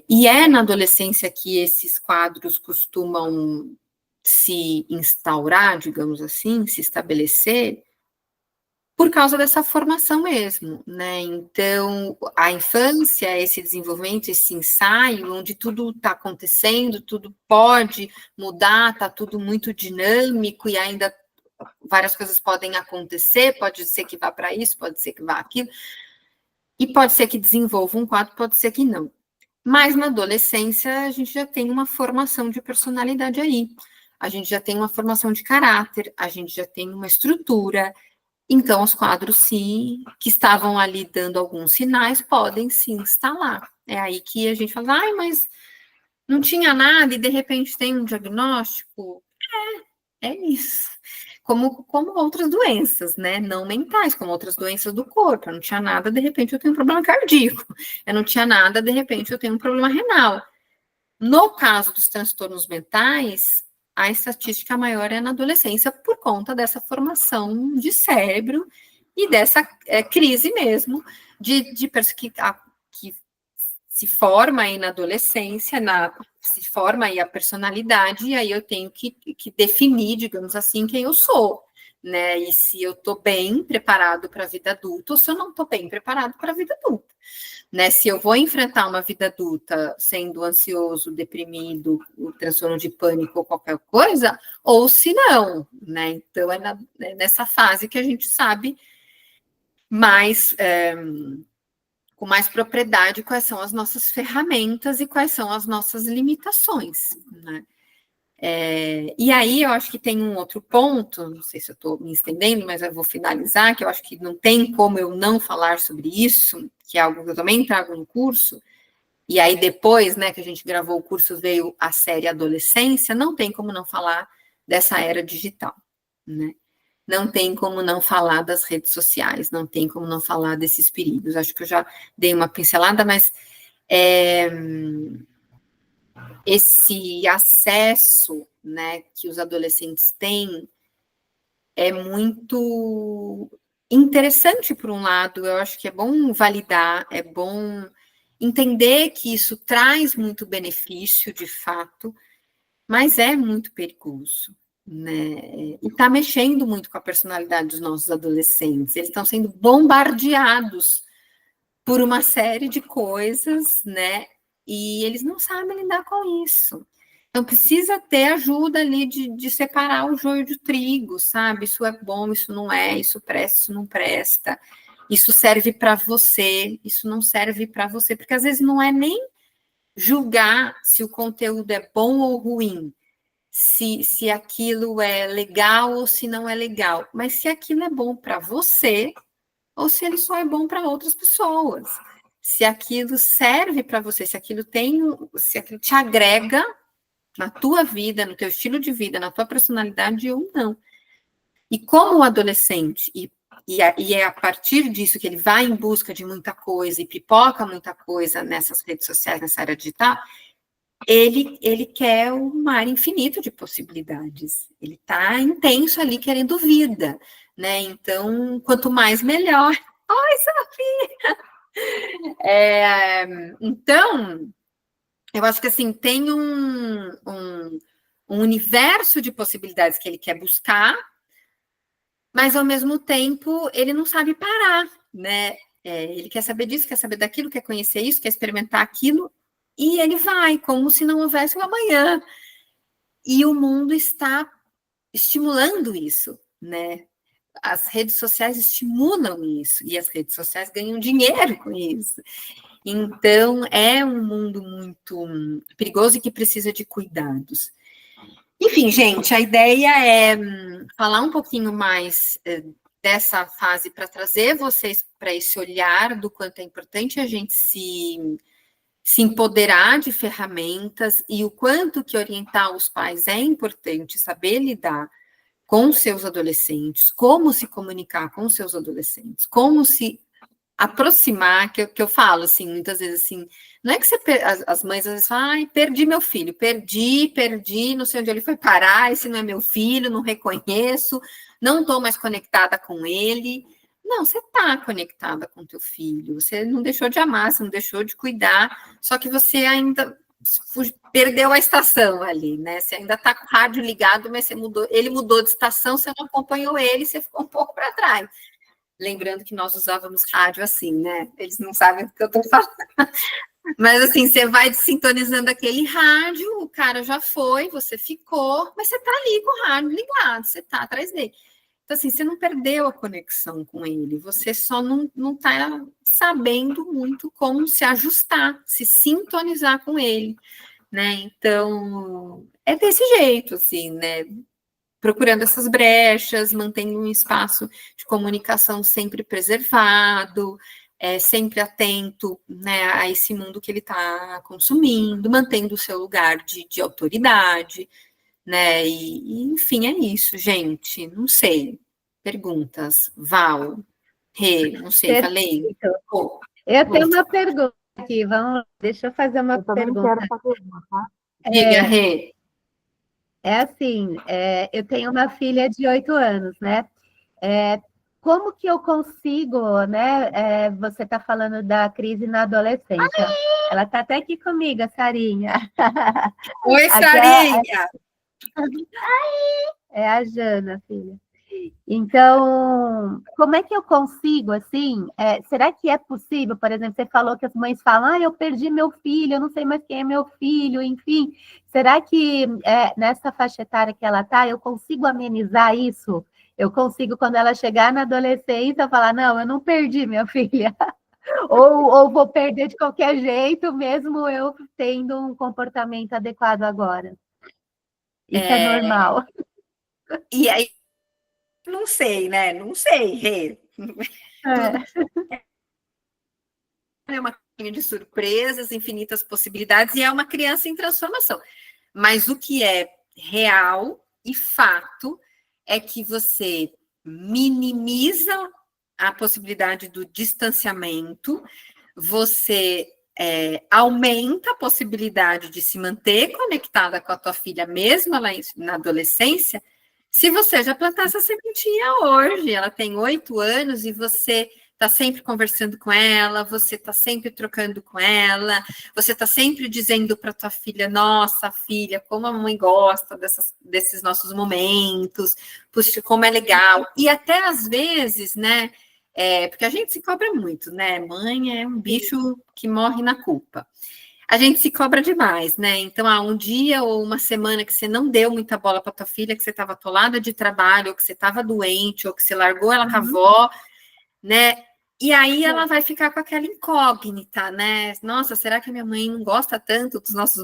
[SPEAKER 3] E é na adolescência que esses quadros costumam se instaurar, digamos assim, se estabelecer, por causa dessa formação mesmo, né? Então, a infância, esse desenvolvimento, esse ensaio, onde tudo está acontecendo, tudo pode mudar, está tudo muito dinâmico e ainda várias coisas podem acontecer, pode ser que vá para isso, pode ser que vá aquilo, e pode ser que desenvolva um quadro, pode ser que não. Mas na adolescência, a gente já tem uma formação de personalidade aí, a gente já tem uma formação de caráter, a gente já tem uma estrutura. Então, os quadros, sim, que estavam ali dando alguns sinais, podem se instalar. É aí que a gente fala, ai, mas não tinha nada e de repente tem um diagnóstico. É isso. Como outras doenças, né? Não mentais, como outras doenças do corpo. Eu não tinha nada, de repente eu tenho um problema cardíaco. Eu não tinha nada, de repente eu tenho um problema renal. No caso dos transtornos mentais, a estatística maior é na adolescência por conta dessa formação de cérebro e dessa crise mesmo que se forma aí na adolescência, se forma aí a personalidade, e aí eu tenho que definir, digamos assim, quem eu sou, né? E se eu estou bem preparado para a vida adulta ou se eu não estou bem preparado para a vida adulta. Né, se eu vou enfrentar uma vida adulta sendo ansioso, deprimido, o transtorno de pânico ou qualquer coisa, ou se não, né? Então é nessa fase que a gente sabe mais, com mais propriedade quais são as nossas ferramentas e quais são as nossas limitações, né? E aí eu acho que tem um outro ponto, não sei se eu estou me estendendo, mas eu vou finalizar, que eu acho que não tem como eu não falar sobre isso, que é algo que eu também trago no curso, e aí depois, né, que a gente gravou o curso, veio a série Adolescência, não tem como não falar dessa era digital, né? Não tem como não falar das redes sociais, não tem como não falar desses perigos. Acho que eu já dei uma pincelada, mas esse acesso, né, que os adolescentes têm é muito interessante, por um lado. Eu acho que é bom validar, é bom entender que isso traz muito benefício, de fato, mas é muito perigoso, né? E está mexendo muito com a personalidade dos nossos adolescentes. Eles estão sendo bombardeados por uma série de coisas, né? E eles não sabem lidar com isso. Então, precisa ter ajuda ali de separar o joio do trigo, sabe? Isso é bom, isso não é, isso presta, isso não presta. Isso serve para você, isso não serve para você, porque às vezes não é nem julgar se o conteúdo é bom ou ruim, se aquilo é legal ou se não é legal, mas se aquilo é bom para você ou se ele só é bom para outras pessoas. Se aquilo serve para você, se aquilo te agrega na tua vida, no teu estilo de vida, na tua personalidade ou não. E como o adolescente, e é a partir disso que ele vai em busca de muita coisa e pipoca muita coisa nessas redes sociais, nessa área digital, ele quer um mar infinito de possibilidades. Ele está intenso ali querendo vida, né? Então, quanto mais, melhor. Oi, Sofia! Então, eu acho que assim, tem um universo de possibilidades que ele quer buscar, mas ao mesmo tempo ele não sabe parar, né? Ele quer saber disso, quer saber daquilo, quer conhecer isso, quer experimentar aquilo, e ele vai, como se não houvesse um amanhã. E o mundo está estimulando isso, né? As redes sociais estimulam isso, e as redes sociais ganham dinheiro com isso. Então, é um mundo muito perigoso e que precisa de cuidados. Enfim, gente, a ideia é falar um pouquinho mais dessa fase para trazer vocês para esse olhar do quanto é importante a gente se empoderar de ferramentas e o quanto que orientar os pais é importante saber lidar com seus adolescentes, como se comunicar com seus adolescentes, como se aproximar, que eu falo, assim, muitas vezes, assim, não é que as mães às vezes falam, ai, perdi meu filho, perdi, não sei onde ele foi parar, esse não é meu filho, não reconheço, não estou mais conectada com ele. Não, você está conectada com teu filho, você não deixou de amar, você não deixou de cuidar, só que você ainda perdeu a estação ali, né? Você ainda está com o rádio ligado, mas ele mudou de estação, você não acompanhou ele, você ficou um pouco para trás. Lembrando que nós usávamos rádio assim, né? Eles não sabem o que eu estou falando. Mas assim, você vai sintonizando aquele rádio, o cara já foi, você ficou, mas você está ali com o rádio ligado, você está atrás dele. Então, assim, você não perdeu a conexão com ele, você só não está sabendo muito como se ajustar, se sintonizar com ele, né? Então, é desse jeito, assim, né? Procurando essas brechas, mantendo um espaço de comunicação sempre preservado, sempre atento, né, a esse mundo que ele está consumindo, mantendo o seu lugar de autoridade, né, enfim, é isso, gente, não sei, perguntas, Val, Rê, não sei, falei?
[SPEAKER 2] Oh, eu tenho uma pergunta aqui, deixa eu fazer uma pergunta.
[SPEAKER 1] Eu também quero fazer uma, tá?
[SPEAKER 3] Diga, Rê.
[SPEAKER 2] É assim, eu tenho uma filha de 8 anos, né? Como que eu consigo, né? Você está falando da crise na adolescência. Ela está até aqui comigo, a Sarinha.
[SPEAKER 3] Oi, Sarinha!
[SPEAKER 2] É a Jana, filha. Então, como é que eu consigo, assim, será que é possível, por exemplo, você falou que as mães falam, eu perdi meu filho, eu não sei mais quem é meu filho, enfim, será que nessa faixa etária que ela está, eu consigo amenizar isso? Eu consigo, quando ela chegar na adolescência, falar, não, eu não perdi minha filha, ou vou perder de qualquer jeito, mesmo eu tendo um comportamento adequado agora. Isso é normal.
[SPEAKER 3] E aí, não sei, né? Não sei, Rê. É uma caixinha de surpresas, infinitas possibilidades, e é uma criança em transformação. Mas o que é real e fato é que você minimiza a possibilidade do distanciamento, você aumenta a possibilidade de se manter conectada com a tua filha, mesmo ela na adolescência, se você já plantar essa sementinha hoje. Ela tem 8 anos e você está sempre conversando com ela, você está sempre trocando com ela, você está sempre dizendo para tua filha, nossa, filha, como a mamãe gosta desses nossos momentos, puxa, como é legal. E até às vezes, né, porque a gente se cobra muito, né? Mãe é um bicho que morre na culpa. A gente se cobra demais, né? Então, um dia ou uma semana que você não deu muita bola para tua filha, que você estava atolada de trabalho, ou que você estava doente, ou que você largou ela com a avó, né? E aí ela vai ficar com aquela incógnita, né? Nossa, será que a minha mãe não gosta tanto dos nossos...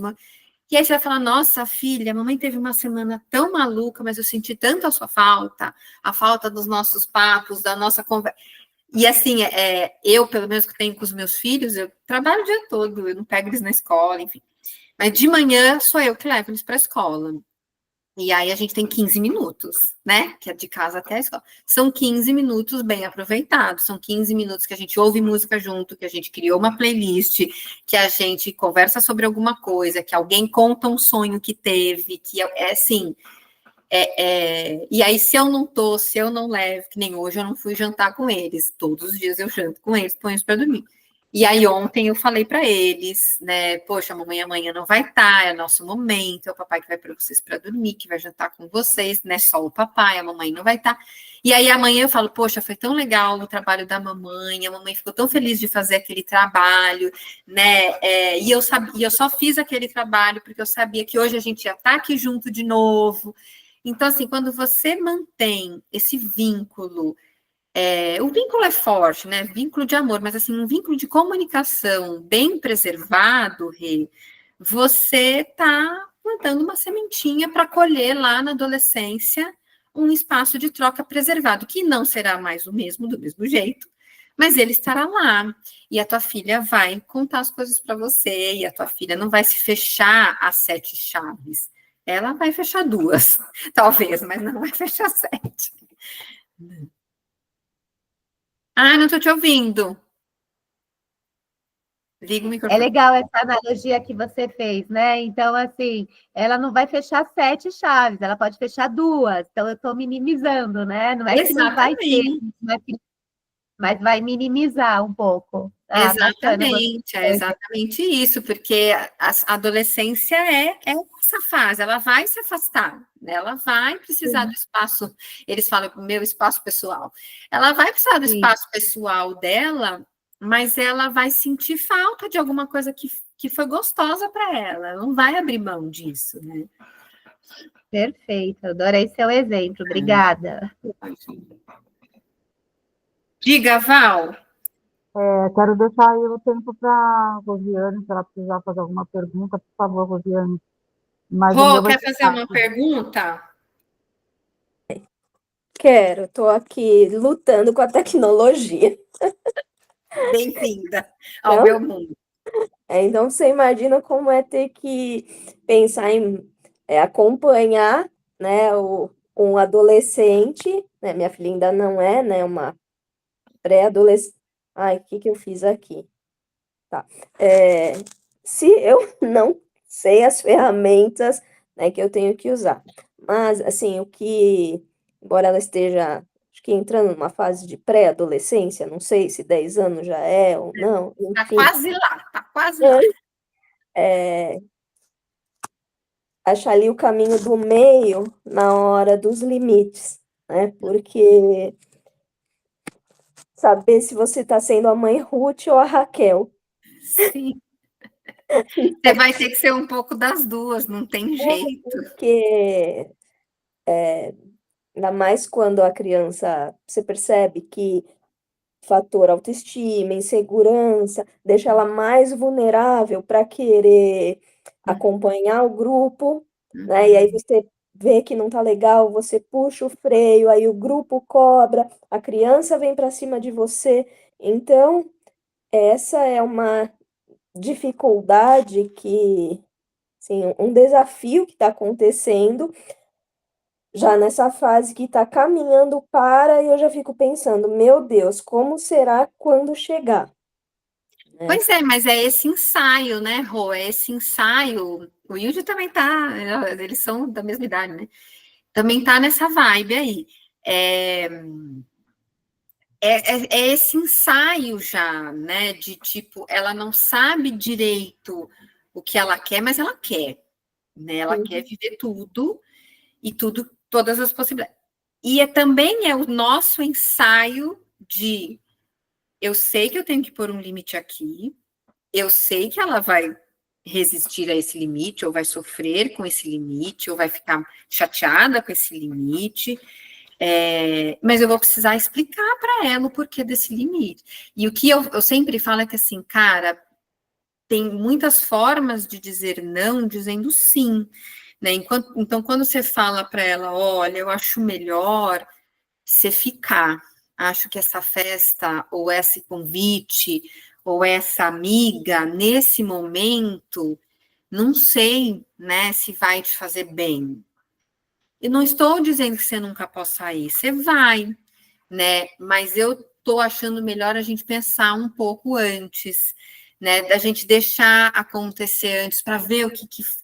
[SPEAKER 3] E aí você vai falar, nossa, filha, a mamãe teve uma semana tão maluca, mas eu senti tanto a sua falta, a falta dos nossos papos, da nossa conversa. E assim, eu, pelo menos que tenho com os meus filhos, eu trabalho o dia todo, eu não pego eles na escola, enfim. Mas de manhã sou eu que levo eles para a escola. E aí a gente tem 15 minutos, né? Que é de casa até a escola. São 15 minutos bem aproveitados. São 15 minutos que a gente ouve música junto, que a gente criou uma playlist, que a gente conversa sobre alguma coisa, que alguém conta um sonho que teve, que é assim. E aí, se eu não levo, que nem hoje eu não fui jantar com eles. Todos os dias eu janto com eles, ponho eles para dormir. E aí ontem eu falei para eles, né? Poxa, a mamãe amanhã não vai estar, é nosso momento, é o papai que vai para vocês para dormir, que vai jantar com vocês, né? Só o papai, a mamãe não vai estar. E aí amanhã eu falo, poxa, foi tão legal o trabalho da mamãe, a mamãe ficou tão feliz de fazer aquele trabalho, né? E eu só fiz aquele trabalho porque eu sabia que hoje a gente ia estar aqui junto de novo. Então, assim, quando você mantém esse vínculo, o vínculo é forte, né? Vínculo de amor, mas assim, um vínculo de comunicação bem preservado, Rê, você está plantando uma sementinha para colher lá na adolescência um espaço de troca preservado, que não será mais o mesmo, do mesmo jeito, mas ele estará lá. E a tua filha vai contar as coisas para você, e a tua filha não vai se fechar às 7 chaves. Ela vai fechar 2, talvez, mas não vai fechar 7. Ah, não estou te ouvindo. Liga o microfone.
[SPEAKER 2] É legal essa analogia que você fez, né? Então, assim, ela não vai fechar 7 chaves, ela pode fechar 2. Então, eu estou minimizando, né? Não é que não vai ter, mas vai minimizar um pouco.
[SPEAKER 3] Exatamente, é exatamente isso, porque a adolescência é essa fase, ela vai se afastar, né? Ela vai precisar do espaço, eles falam o meu espaço pessoal, ela vai precisar do espaço pessoal dela, mas ela vai sentir falta de alguma coisa que foi gostosa para ela não vai abrir mão disso, né?
[SPEAKER 2] Perfeito, adorei seu exemplo, obrigada.
[SPEAKER 3] Diga, Val.
[SPEAKER 1] Quero deixar aí o tempo para a Rosiane, se ela precisar fazer alguma pergunta, por favor, Rosiane.
[SPEAKER 3] Rô, quer fazer uma pergunta?
[SPEAKER 4] Quero, estou aqui lutando com a tecnologia.
[SPEAKER 3] Bem-vinda ao meu mundo.
[SPEAKER 4] Então, você imagina como é ter que pensar em acompanhar, né, um adolescente, né, minha filha ainda não é, né, uma pré-adolescente. Ai, o que eu fiz aqui? Tá. Se eu não sei as ferramentas, né, que eu tenho que usar. Mas, assim, embora ela esteja, acho que entrando numa fase de pré-adolescência, não sei se 10 anos já é ou não, enfim.
[SPEAKER 3] Tá quase lá, tá quase lá.
[SPEAKER 4] Achar ali o caminho do meio na hora dos limites, né? Porque saber se você está sendo a mãe Ruth ou a Raquel.
[SPEAKER 3] Sim. Você vai ter que ser um pouco das duas, não tem jeito.
[SPEAKER 4] Porque ainda mais quando a criança, você percebe que fator autoestima, insegurança, deixa ela mais vulnerável para querer acompanhar o grupo, né? E aí você vê que não tá legal, você puxa o freio, aí o grupo cobra, a criança vem para cima de você. Então, essa é uma dificuldade que, assim, um desafio que está acontecendo já nessa fase que está caminhando para, e eu já fico pensando, meu Deus, como será quando chegar?
[SPEAKER 3] Pois é, mas é esse ensaio, né, Rô? É esse ensaio. O Yudi também tá, eles são da mesma idade, né? Também tá nessa vibe aí. É esse ensaio já, né? De tipo, ela não sabe direito o que ela quer, mas ela quer, né? Ela quer viver tudo e todas as possibilidades. E também é o nosso ensaio de eu sei que eu tenho que pôr um limite aqui, eu sei que ela vai resistir a esse limite, ou vai sofrer com esse limite, ou vai ficar chateada com esse limite, Mas eu vou precisar explicar para ela o porquê desse limite. E o que eu sempre falo é que, assim, cara, tem muitas formas de dizer não dizendo sim, né? Então, quando você fala para ela, olha, eu acho melhor você ficar, acho que essa festa, ou esse convite, ou essa amiga, nesse momento, não sei, né, se vai te fazer bem. Eu não estou dizendo que você nunca possa ir, você vai, né? Mas eu estou achando melhor a gente pensar um pouco antes, né? Da gente deixar acontecer antes para ver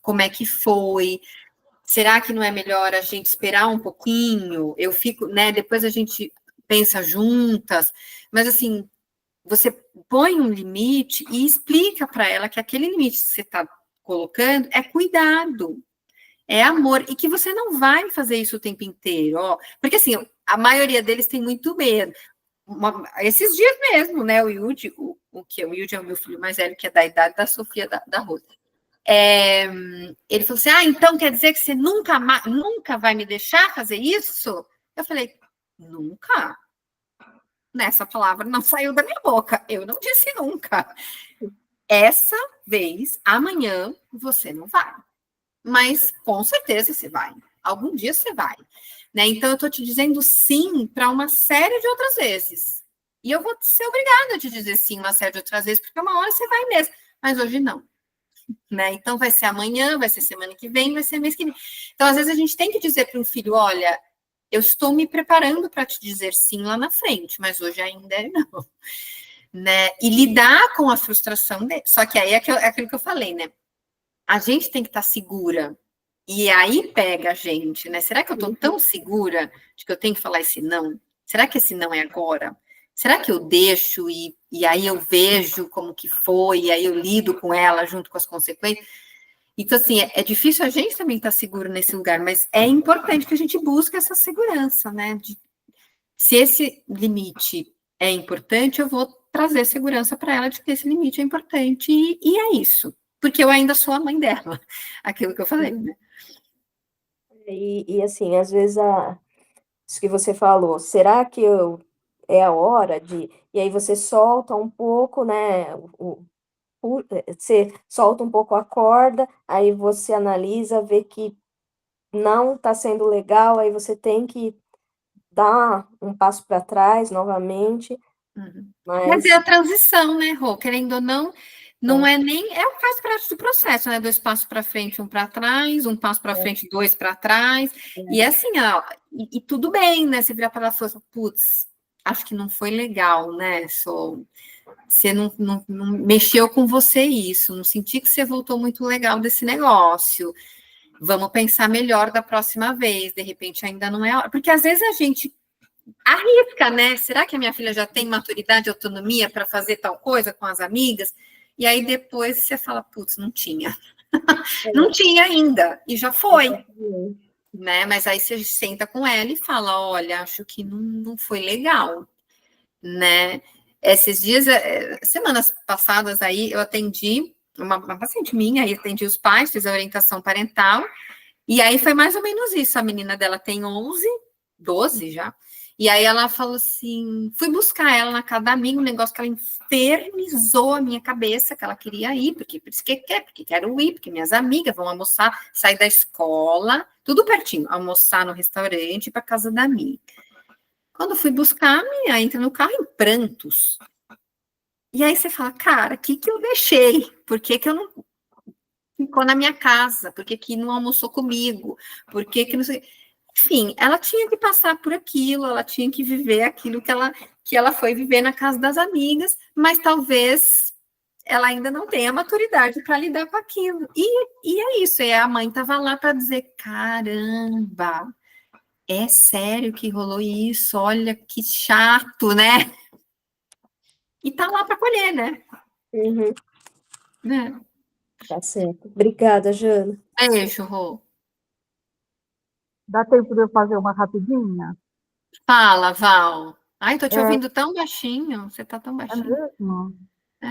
[SPEAKER 3] como é que foi. Será que não é melhor a gente esperar um pouquinho? Eu fico, né? Depois a gente pensa juntas, mas assim, você põe um limite e explica para ela que aquele limite que você está colocando é cuidado, é amor, e que você não vai fazer isso o tempo inteiro, ó. Porque assim, a maioria deles tem muito medo. Esses dias mesmo, né? O Yudi, o Yudi é o meu filho mais velho, que é da idade da Sofia da Rosa. Ele falou assim: então quer dizer que você nunca vai me deixar fazer isso? Eu falei, nunca. Nessa palavra não saiu da minha boca. Eu não disse nunca. Essa vez, amanhã, você não vai. Mas com certeza você vai. Algum dia você vai. Né? Então, eu estou te dizendo sim para uma série de outras vezes. E eu vou ser obrigada a te dizer sim uma série de outras vezes, porque uma hora você vai mesmo. Mas hoje não. Né? Então, vai ser amanhã, vai ser semana que vem, vai ser mês que vem. Então, às vezes, a gente tem que dizer para um filho, olha, eu estou me preparando para te dizer sim lá na frente, mas hoje ainda não. Né? E lidar com a frustração dele. Só que aí é aquilo que eu falei, né? A gente tem que estar segura. E aí pega a gente, né? Será que eu estou tão segura de que eu tenho que falar esse não? Será que esse não é agora? Será que eu deixo e aí eu vejo como que foi, e aí eu lido com ela junto com as consequências? Então, assim, é difícil a gente também estar seguro nesse lugar, mas é importante que a gente busque essa segurança, né? Se esse limite é importante, eu vou trazer segurança para ela de que esse limite é importante, e é isso. Porque eu ainda sou a mãe dela, aquilo que eu falei, né?
[SPEAKER 4] E assim, às vezes, isso que você falou, será que é a hora de... E aí você solta um pouco, né, você solta um pouco a corda, aí você analisa, vê que não está sendo legal, aí você tem que dar um passo para trás novamente,
[SPEAKER 3] Mas é
[SPEAKER 4] mas...
[SPEAKER 3] a transição, né, Rô? Querendo ou não, não é nem... É o faz parte do processo, né? 2 passos para frente, 1 para trás, 1 passo para frente, 2 para trás. E assim, ó, e tudo bem, né? Você virar para ela e falar, putz, acho que não foi legal, né? Você não mexeu com você isso, não senti que você voltou muito legal desse negócio. Vamos pensar melhor da próxima vez, de repente ainda não é a hora. Porque às vezes a gente arrisca, né? Será que a minha filha já tem maturidade e autonomia para fazer tal coisa com as amigas? E aí depois você fala, putz, não tinha. Não tinha ainda, e já foi. Né? Mas aí você senta com ela e fala, olha, acho que não foi legal, né? Esses dias, semanas passadas aí, eu atendi uma paciente minha, aí atendi os pais, fiz a orientação parental, e aí foi mais ou menos isso. A menina dela tem 11, 12 já. E aí ela falou assim, fui buscar ela na casa da amiga, um negócio que ela infernizou a minha cabeça, que ela queria ir, porque por isso que quer, porque quero ir, porque minhas amigas vão almoçar, sair da escola, tudo pertinho, almoçar no restaurante para casa da amiga. Quando fui buscar, a minha entra no carro em prantos. E aí você fala, cara, o que eu deixei? Por que eu não ficou na minha casa? Por que não almoçou comigo? Por que não sei... Enfim, ela tinha que passar por aquilo, ela tinha que viver aquilo que ela foi viver na casa das amigas, mas talvez ela ainda não tenha maturidade para lidar com aquilo. E é isso, e a mãe estava lá para dizer, caramba, é sério que rolou isso? Olha que chato, né? E tá lá para colher, né?
[SPEAKER 4] Uhum.
[SPEAKER 3] Né?
[SPEAKER 4] Tá certo. Obrigada, Jana.
[SPEAKER 3] Beijo, Rô.
[SPEAKER 1] Dá tempo de eu fazer uma rapidinha?
[SPEAKER 3] Fala, Val. Ai, tô te
[SPEAKER 1] É,
[SPEAKER 3] ouvindo tão baixinho. Você tá tão
[SPEAKER 1] é
[SPEAKER 3] baixinho.
[SPEAKER 1] mesmo?
[SPEAKER 3] É.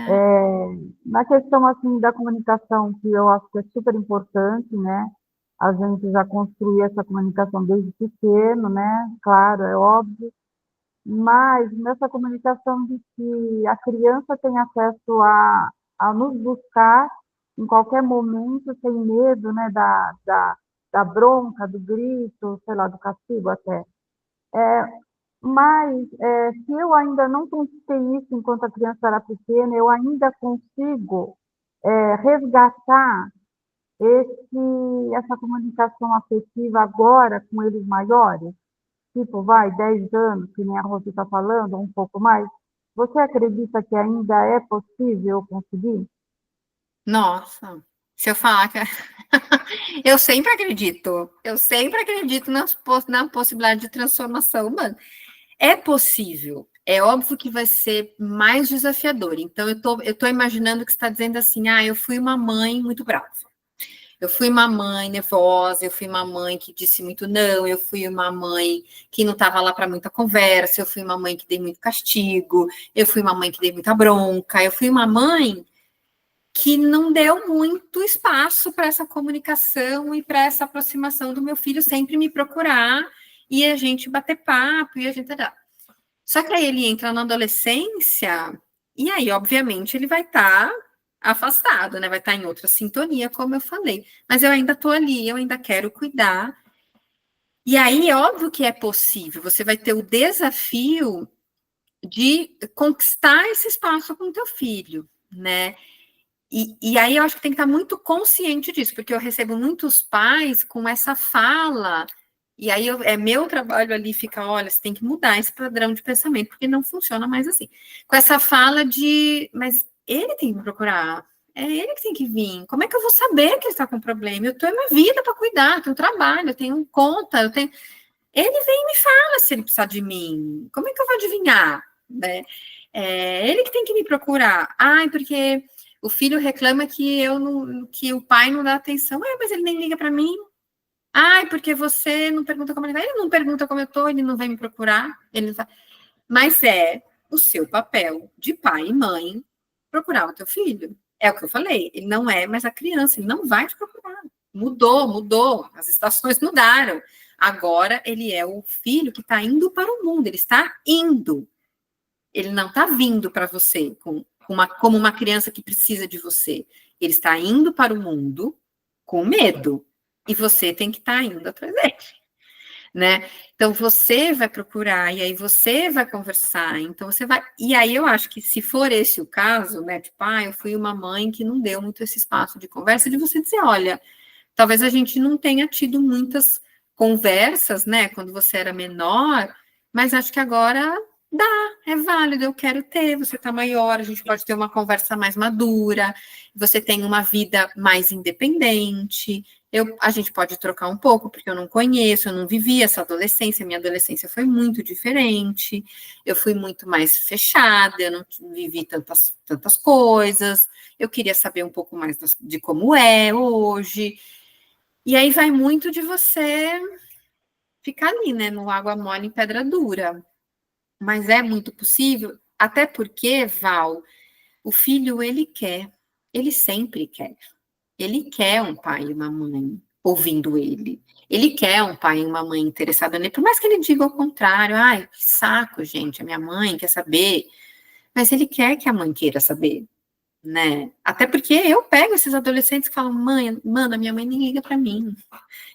[SPEAKER 1] Na questão, assim, da comunicação, que eu acho que é super importante, né? a gente já construiu essa comunicação desde pequeno, né? Claro, é óbvio, mas nessa comunicação de que a criança tem acesso a nos buscar em qualquer momento, sem medo, né, da bronca, do grito, sei lá, do castigo até. Mas se eu ainda não conquistei isso enquanto a criança era pequena, eu ainda consigo resgatar essa comunicação afetiva agora com eles maiores, tipo, vai, 10 anos, que nem a Rose está falando, um pouco mais. Você acredita que ainda é possível conseguir?
[SPEAKER 3] Nossa, se eu falar que eu sempre acredito na possibilidade de transformação humana. É possível. É óbvio que vai ser mais desafiador. Então, eu tô imaginando que você está dizendo assim, eu fui uma mãe muito brava. Eu fui uma mãe nervosa, eu fui uma mãe que disse muito não, eu fui uma mãe que não estava lá para muita conversa, eu fui uma mãe que dei muito castigo, eu fui uma mãe que dei muita bronca, eu fui uma mãe que não deu muito espaço para essa comunicação e para essa aproximação do meu filho sempre me procurar e a gente bater papo e a gente... Só que aí ele entra na adolescência e aí, obviamente, ele vai estar afastado, né? Vai estar em outra sintonia, como eu falei. Mas eu ainda estou ali, eu ainda quero cuidar. E aí, é óbvio que é possível. Você vai ter o desafio de conquistar esse espaço com o teu filho, né? E aí eu acho que tem que estar muito consciente disso, porque eu recebo muitos pais com essa fala, e aí é meu trabalho ali ficar, olha, você tem que mudar esse padrão de pensamento, porque não funciona mais assim. Com essa fala de, mas ele tem que me procurar, é ele que tem que vir, como é que eu vou saber que ele está com problema? Eu tenho minha vida para cuidar, eu tenho trabalho, eu tenho conta, eu tenho... Ele vem e me fala se ele precisar de mim, como é que eu vou adivinhar, né? É ele que tem que me procurar. Porque o filho reclama que o pai não dá atenção. Mas ele nem liga para mim. Porque você não pergunta como ele vai. Ele não pergunta como eu tô, ele não vai me procurar. Ele vai... Mas é o seu papel de pai e mãe procurar o teu filho. É o que eu falei. Ele não é mais a criança, ele não vai te procurar. Mudou. As estações mudaram. Agora ele é o filho que está indo para o mundo. Ele está indo. Ele não está vindo para você como uma criança que precisa de você. Ele está indo para o mundo com medo. E você tem que estar indo atrás dele. Né? Então, você vai procurar, e aí você vai conversar. Então, você vai... E aí, eu acho que se for esse o caso, né? Tipo, eu fui uma mãe que não deu muito esse espaço de conversa, de você dizer, olha, talvez a gente não tenha tido muitas conversas, né? Quando você era menor, mas acho que agora... é válido, eu quero ter, você está maior, a gente pode ter uma conversa mais madura, você tem uma vida mais independente, a gente pode trocar um pouco, porque eu não conheço, eu não vivi essa adolescência, minha adolescência foi muito diferente, eu fui muito mais fechada, eu não vivi tantas coisas, eu queria saber um pouco mais de como é hoje, e aí vai muito de você ficar ali, né, no água mole em pedra dura. Mas é muito possível, até porque, Val, o filho, ele sempre quer. Ele quer um pai e uma mãe ouvindo ele. Ele quer um pai e uma mãe interessada nele, por mais que ele diga o contrário. Que saco, gente, a minha mãe quer saber. Mas ele quer que a mãe queira saber, né? Até porque eu pego esses adolescentes que falam, mãe, mano, a minha mãe nem liga para mim.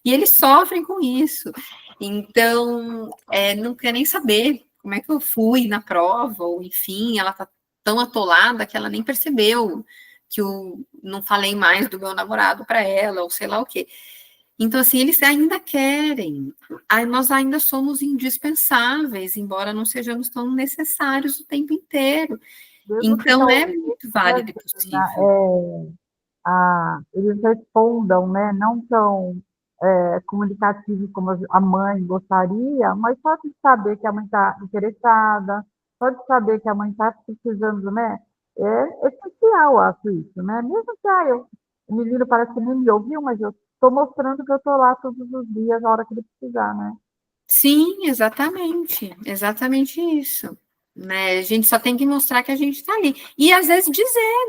[SPEAKER 3] E eles sofrem com isso. Então, não quer nem saber como é que eu fui na prova, ou enfim, ela tá tão atolada que ela nem percebeu que eu não falei mais do meu namorado para ela, ou sei lá o quê. Então, assim, eles ainda querem. Nós ainda somos indispensáveis, embora não sejamos tão necessários o tempo inteiro.
[SPEAKER 1] Mesmo que
[SPEAKER 3] Então, é
[SPEAKER 1] talvez,
[SPEAKER 3] muito válido e possível.
[SPEAKER 1] eles respondam, né, não tão comunicativos como a mãe gostaria, mas só de saber que a mãe está interessada, só de saber que a mãe está precisando, né, é essencial, acho isso, né? Mesmo que o menino parece que nem me ouviu, mas eu estou mostrando que eu estou lá todos os dias, na hora que ele precisar, né?
[SPEAKER 3] Sim, exatamente isso, né? A gente só tem que mostrar que a gente está ali. E às vezes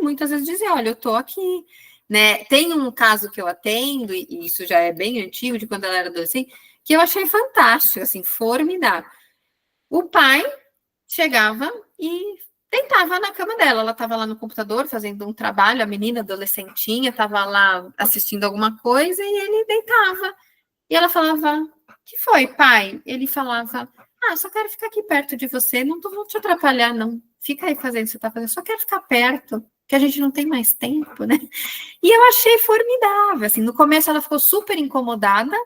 [SPEAKER 3] muitas vezes dizer, olha, eu estou aqui, né? Tem um caso que eu atendo, e isso já é bem antigo, de quando ela era adolescente, que eu achei fantástico, assim, formidável. O pai chegava e deitava na cama dela. Ela estava lá no computador fazendo um trabalho, a menina adolescentinha estava lá assistindo alguma coisa e ele deitava. E ela falava: que foi, pai? Ele falava: ah, só quero ficar aqui perto de você, não vou te atrapalhar, não. Fica aí fazendo o que você está fazendo, só quero ficar perto, que a gente não tem mais tempo, né? E eu achei formidável, assim, no começo ela ficou super incomodada,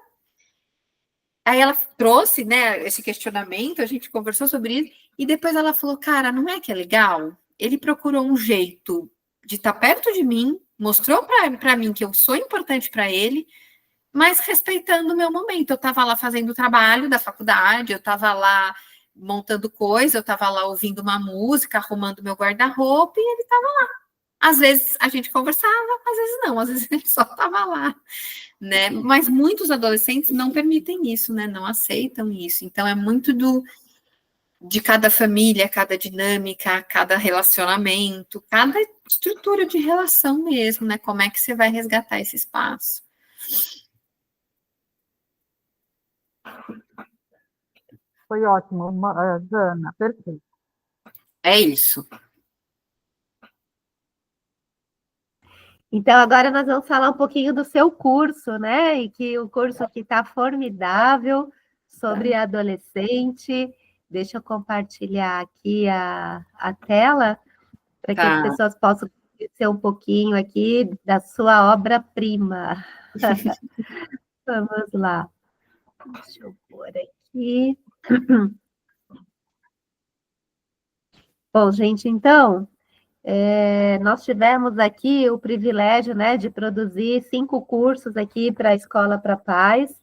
[SPEAKER 3] aí ela trouxe, né, esse questionamento, a gente conversou sobre isso, e depois ela falou, cara, não é que é legal? Ele procurou um jeito de estar perto de mim, mostrou para mim que eu sou importante para ele, mas respeitando o meu momento. Eu estava lá fazendo o trabalho da faculdade, eu estava lá montando coisa, eu estava lá ouvindo uma música, arrumando meu guarda-roupa, e ele estava lá. Às vezes a gente conversava, às vezes não, às vezes ele só estava lá, né? Mas muitos adolescentes não permitem isso, né? Não aceitam isso. Então é muito de cada família, cada dinâmica, cada relacionamento, cada estrutura de relação mesmo, né? Como é que você vai resgatar esse espaço?
[SPEAKER 1] Foi ótimo, Jana, perfeito.
[SPEAKER 3] É isso.
[SPEAKER 2] Então, agora nós vamos falar um pouquinho do seu curso, né? E que o curso aqui está formidável sobre adolescente. Deixa eu compartilhar aqui a tela para que as pessoas possam conhecer um pouquinho aqui da sua obra-prima. Vamos lá. Deixa eu pôr aqui. Bom, gente, então, nós tivemos aqui o privilégio, né, de produzir 5 cursos aqui para a Escola para Paz.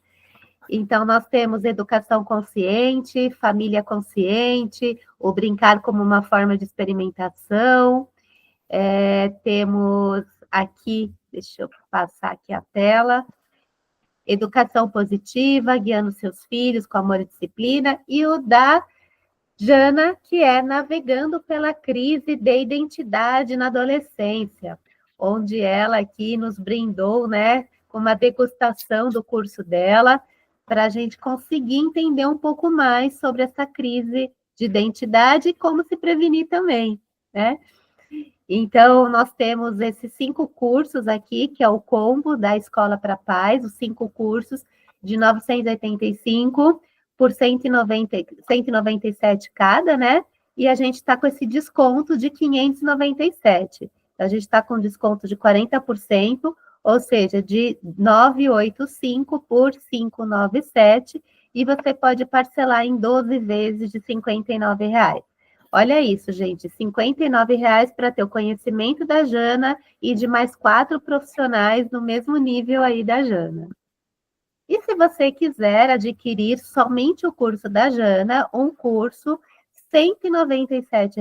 [SPEAKER 2] Então, nós temos educação consciente, família consciente, o brincar como uma forma de experimentação. Temos aqui, deixa eu passar aqui a tela, educação positiva, guiando seus filhos com amor e disciplina, e o da Jana, que é navegando pela crise de identidade na adolescência, onde ela aqui nos brindou, né, com uma degustação do curso dela, para a gente conseguir entender um pouco mais sobre essa crise de identidade e como se prevenir também, né? Então, nós temos esses 5 cursos aqui, que é o combo da Escola para Paz, os 5 cursos de 985 por 197 cada, né? E a gente está com esse desconto de 597. Então, a gente está com desconto de 40%, ou seja, de 985 por 597, e você pode parcelar em 12 vezes de R$ 59. Olha isso, gente, R$ 59 para ter o conhecimento da Jana e de mais 4 profissionais no mesmo nível aí da Jana. E se você quiser adquirir somente o curso da Jana, um curso, R$ 197,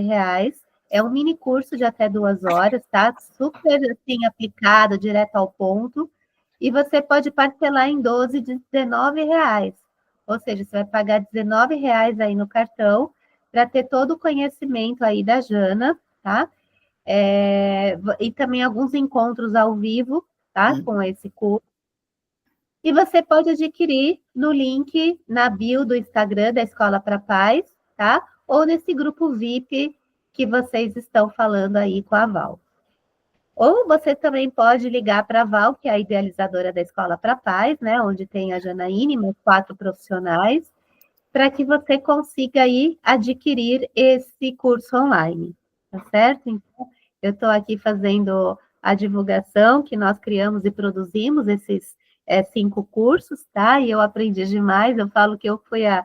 [SPEAKER 2] é um mini curso de até 2 horas, tá? Super, assim, aplicado, direto ao ponto, e você pode parcelar em 12 de R$ 19. Ou seja, você vai pagar R$ 19 aí no cartão, para ter todo o conhecimento aí da Jana, tá? E também alguns encontros ao vivo, tá? Com esse curso. E você pode adquirir no link na bio do Instagram da Escola para Paz, tá? Ou nesse grupo VIP que vocês estão falando aí com a Val. Ou você também pode ligar para a Val, que é a idealizadora da Escola para Paz, né? Onde tem a Janaíne, mais 4 profissionais, para que você consiga aí adquirir esse curso online, tá certo? Então, eu estou aqui fazendo a divulgação que nós criamos e produzimos esses 5 cursos, tá? E eu aprendi demais, eu falo que eu fui a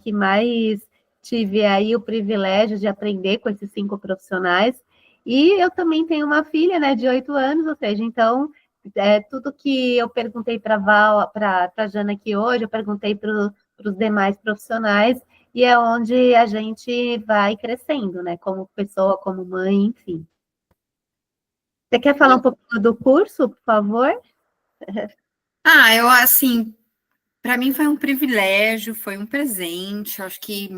[SPEAKER 2] que mais tive aí o privilégio de aprender com esses 5 profissionais, e eu também tenho uma filha, né, de 8 anos, ou seja, então, tudo que eu perguntei para a Val, para a Jana aqui hoje, eu perguntei para os demais profissionais, e é onde a gente vai crescendo, né? Como pessoa, como mãe, enfim. Você quer falar um pouquinho do curso, por favor?
[SPEAKER 3] Eu, assim, para mim foi um privilégio, foi um presente, acho que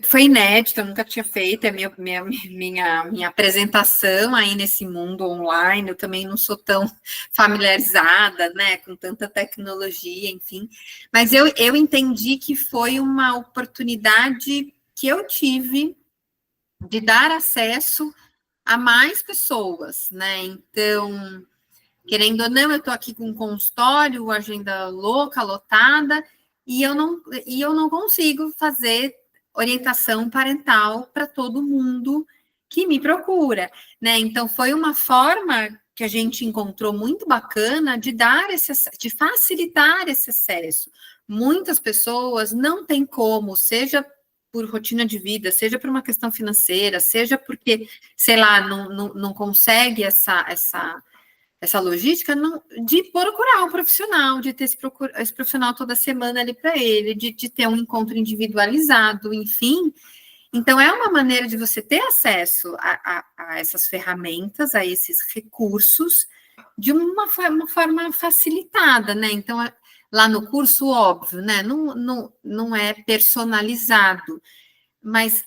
[SPEAKER 3] Foi inédito, eu nunca tinha feito a minha apresentação aí nesse mundo online, eu também não sou tão familiarizada, né, com tanta tecnologia, enfim, mas eu entendi que foi uma oportunidade que eu tive de dar acesso a mais pessoas, né, então, querendo ou não, eu estou aqui com um consultório, agenda louca, lotada, e eu não consigo fazer orientação parental para todo mundo que me procura, né? Então foi uma forma que a gente encontrou muito bacana de dar de facilitar esse acesso. Muitas pessoas não têm como, seja por rotina de vida, seja por uma questão financeira, seja porque, sei lá, não consegue essa logística de procurar um profissional, de ter esse profissional toda semana ali para ele, de ter um encontro individualizado, enfim. Então, é uma maneira de você ter acesso a essas ferramentas, a esses recursos, de uma forma facilitada, né? Então, lá no curso, óbvio, né? Não é personalizado, mas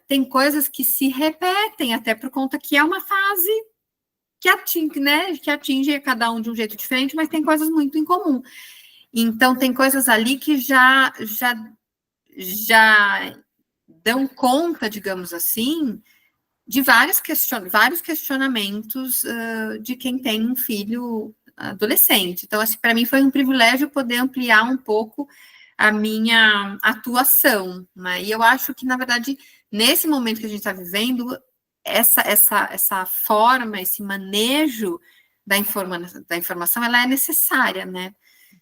[SPEAKER 3] tem coisas que se repetem, até por conta que é uma fase que atinge cada um de um jeito diferente, mas tem coisas muito em comum. Então, tem coisas ali que já dão conta, digamos assim, de vários questionamentos de quem tem um filho adolescente. Então, assim, para mim foi um privilégio poder ampliar um pouco a minha atuação, né? E eu acho que, na verdade, nesse momento que a gente está vivendo, essa forma, esse manejo da informação, ela é necessária, né?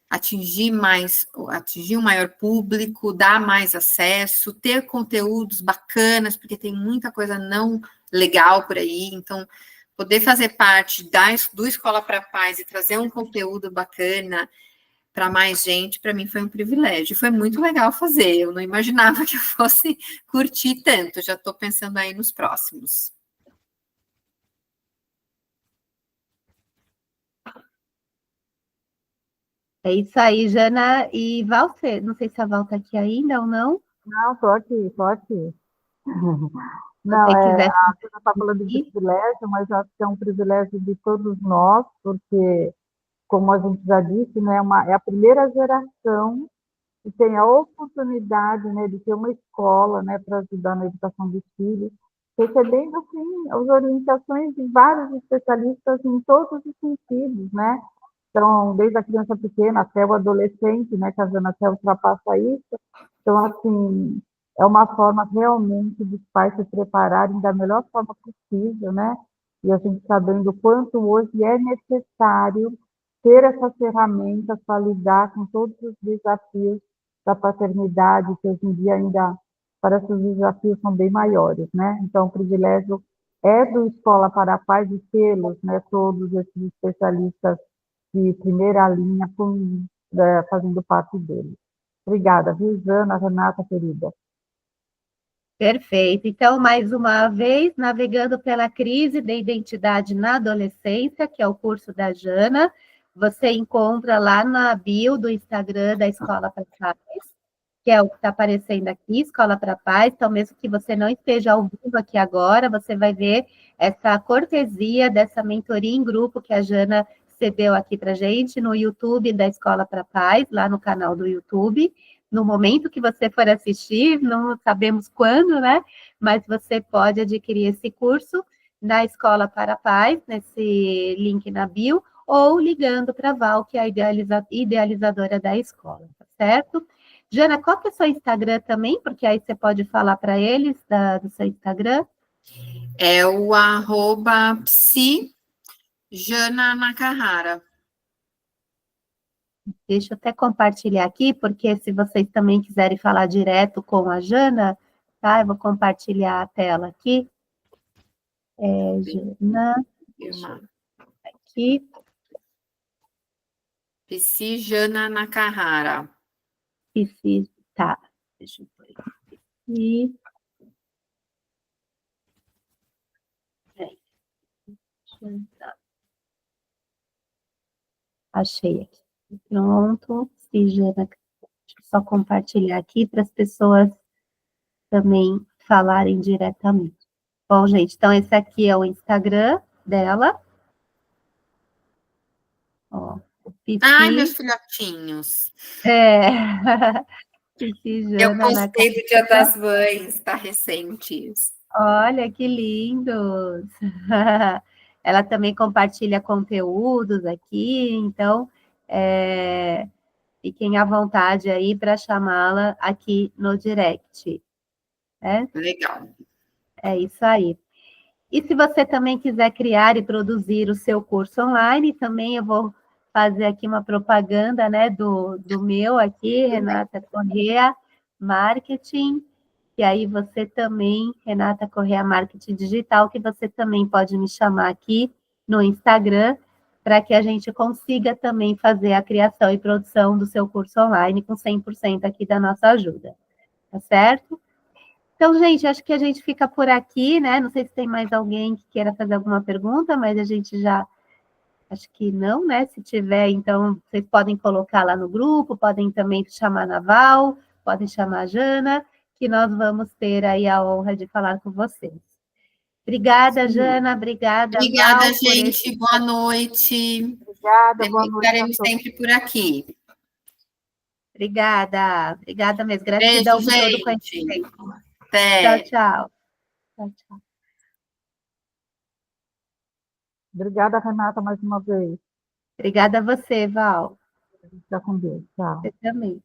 [SPEAKER 3] Atingir um maior público, dar mais acesso, ter conteúdos bacanas, porque tem muita coisa não legal por aí, então poder fazer parte do Escola para a Paz e trazer um conteúdo bacana para mais gente, para mim foi um privilégio, foi muito legal fazer, eu não imaginava que eu fosse curtir tanto, já estou pensando aí nos próximos.
[SPEAKER 2] É isso aí, Jana e Val, não sei se a Val está aqui ainda ou não.
[SPEAKER 1] Não, estou aqui, estou aqui.
[SPEAKER 2] Se
[SPEAKER 1] Não,
[SPEAKER 2] você quiser.
[SPEAKER 1] a Ana está falando de privilégio, mas acho que é um privilégio de todos nós, porque, como a gente já disse, né, é a primeira geração que tem a oportunidade, né, de ter uma escola, né, para ajudar na educação dos filhos, recebendo, assim, as orientações de vários especialistas em todos os sentidos, né? Então, desde a criança pequena até o adolescente, né, que a Jana até ultrapassa isso. Então, assim, é uma forma realmente dos pais se prepararem da melhor forma possível, né? E a gente sabendo o quanto hoje é necessário ter essas ferramentas para lidar com todos os desafios da paternidade, que hoje em dia ainda parece que os desafios são bem maiores, né? Então, o privilégio é do Escola para a Paz de tê-los, né? Todos esses especialistas de primeira linha fazendo parte dele. Obrigada, viu, Jana, Renata, querida.
[SPEAKER 2] Perfeito. Então, mais uma vez, navegando pela crise da identidade na adolescência, que é o curso da Jana, você encontra lá na bio do Instagram da Escola para Paz, que é o que está aparecendo aqui, Escola para Paz. Então, mesmo que você não esteja ao vivo aqui agora, você vai ver essa cortesia dessa mentoria em grupo que a Jana cedeu aqui para a gente no YouTube da Escola para Paz, lá no canal do YouTube. No momento que você for assistir, não sabemos quando, né? Mas você pode adquirir esse curso na Escola para a Paz, nesse link na bio, ou ligando para a Val, que é a idealizadora da escola, tá certo? Jana, qual que é o seu Instagram também? Porque aí você pode falar para eles do seu Instagram.
[SPEAKER 3] É o @psi_Jana_Nakahara.
[SPEAKER 2] Deixa eu até compartilhar aqui, porque se vocês também quiserem falar direto com a Jana, tá? Eu vou compartilhar a tela aqui. Jana, aqui.
[SPEAKER 3] psi_Jana_Nakahara.
[SPEAKER 2] Tá. Deixa eu pôr aqui. Achei aqui. Pronto. Deixa eu só compartilhar aqui para as pessoas também falarem diretamente. Bom, gente, então esse aqui é o Instagram dela. Ó,
[SPEAKER 3] Ai, meus
[SPEAKER 2] Fifi,
[SPEAKER 3] filhotinhos.
[SPEAKER 2] Fifi
[SPEAKER 3] Eu
[SPEAKER 2] Jana na
[SPEAKER 3] postei do Dia
[SPEAKER 2] cabeça.
[SPEAKER 3] das Mães, tá recente isso.
[SPEAKER 2] Olha que lindos! Ela também compartilha conteúdos aqui, então fiquem à vontade aí para chamá-la aqui no direct. Né?
[SPEAKER 3] Legal.
[SPEAKER 2] É isso aí. E se você também quiser criar e produzir o seu curso online, também eu vou fazer aqui uma propaganda, né, do meu aqui, Renata Correa Marketing, e aí você também, Renata Correa Marketing Digital, que você também pode me chamar aqui no Instagram, para que a gente consiga também fazer a criação e produção do seu curso online com 100% aqui da nossa ajuda, tá certo? Então, gente, acho que a gente fica por aqui, né? Não sei se tem mais alguém que queira fazer alguma pergunta, mas a gente já. Acho que não, né? Se tiver, então, vocês podem colocar lá no grupo, podem também chamar a Naval, podem chamar a Jana, que nós vamos ter aí a honra de falar com vocês. Obrigada, Jana, obrigada,
[SPEAKER 3] Obrigada,
[SPEAKER 2] Val, por
[SPEAKER 3] gente.
[SPEAKER 2] esse.
[SPEAKER 3] Boa noite.
[SPEAKER 1] Obrigada, boa noite a
[SPEAKER 3] Estaremos
[SPEAKER 1] todos.
[SPEAKER 3] sempre por aqui.
[SPEAKER 2] Obrigada mesmo.
[SPEAKER 3] Beijo,
[SPEAKER 2] Gratidão por todo o
[SPEAKER 3] gente.
[SPEAKER 2] conhecimento. Tchau,
[SPEAKER 3] Até.
[SPEAKER 2] tchau. Tchau, tchau.
[SPEAKER 1] Obrigada, Renata, mais uma vez.
[SPEAKER 2] Obrigada a você, Val.
[SPEAKER 1] Fica com Deus. Tchau.
[SPEAKER 2] Você também.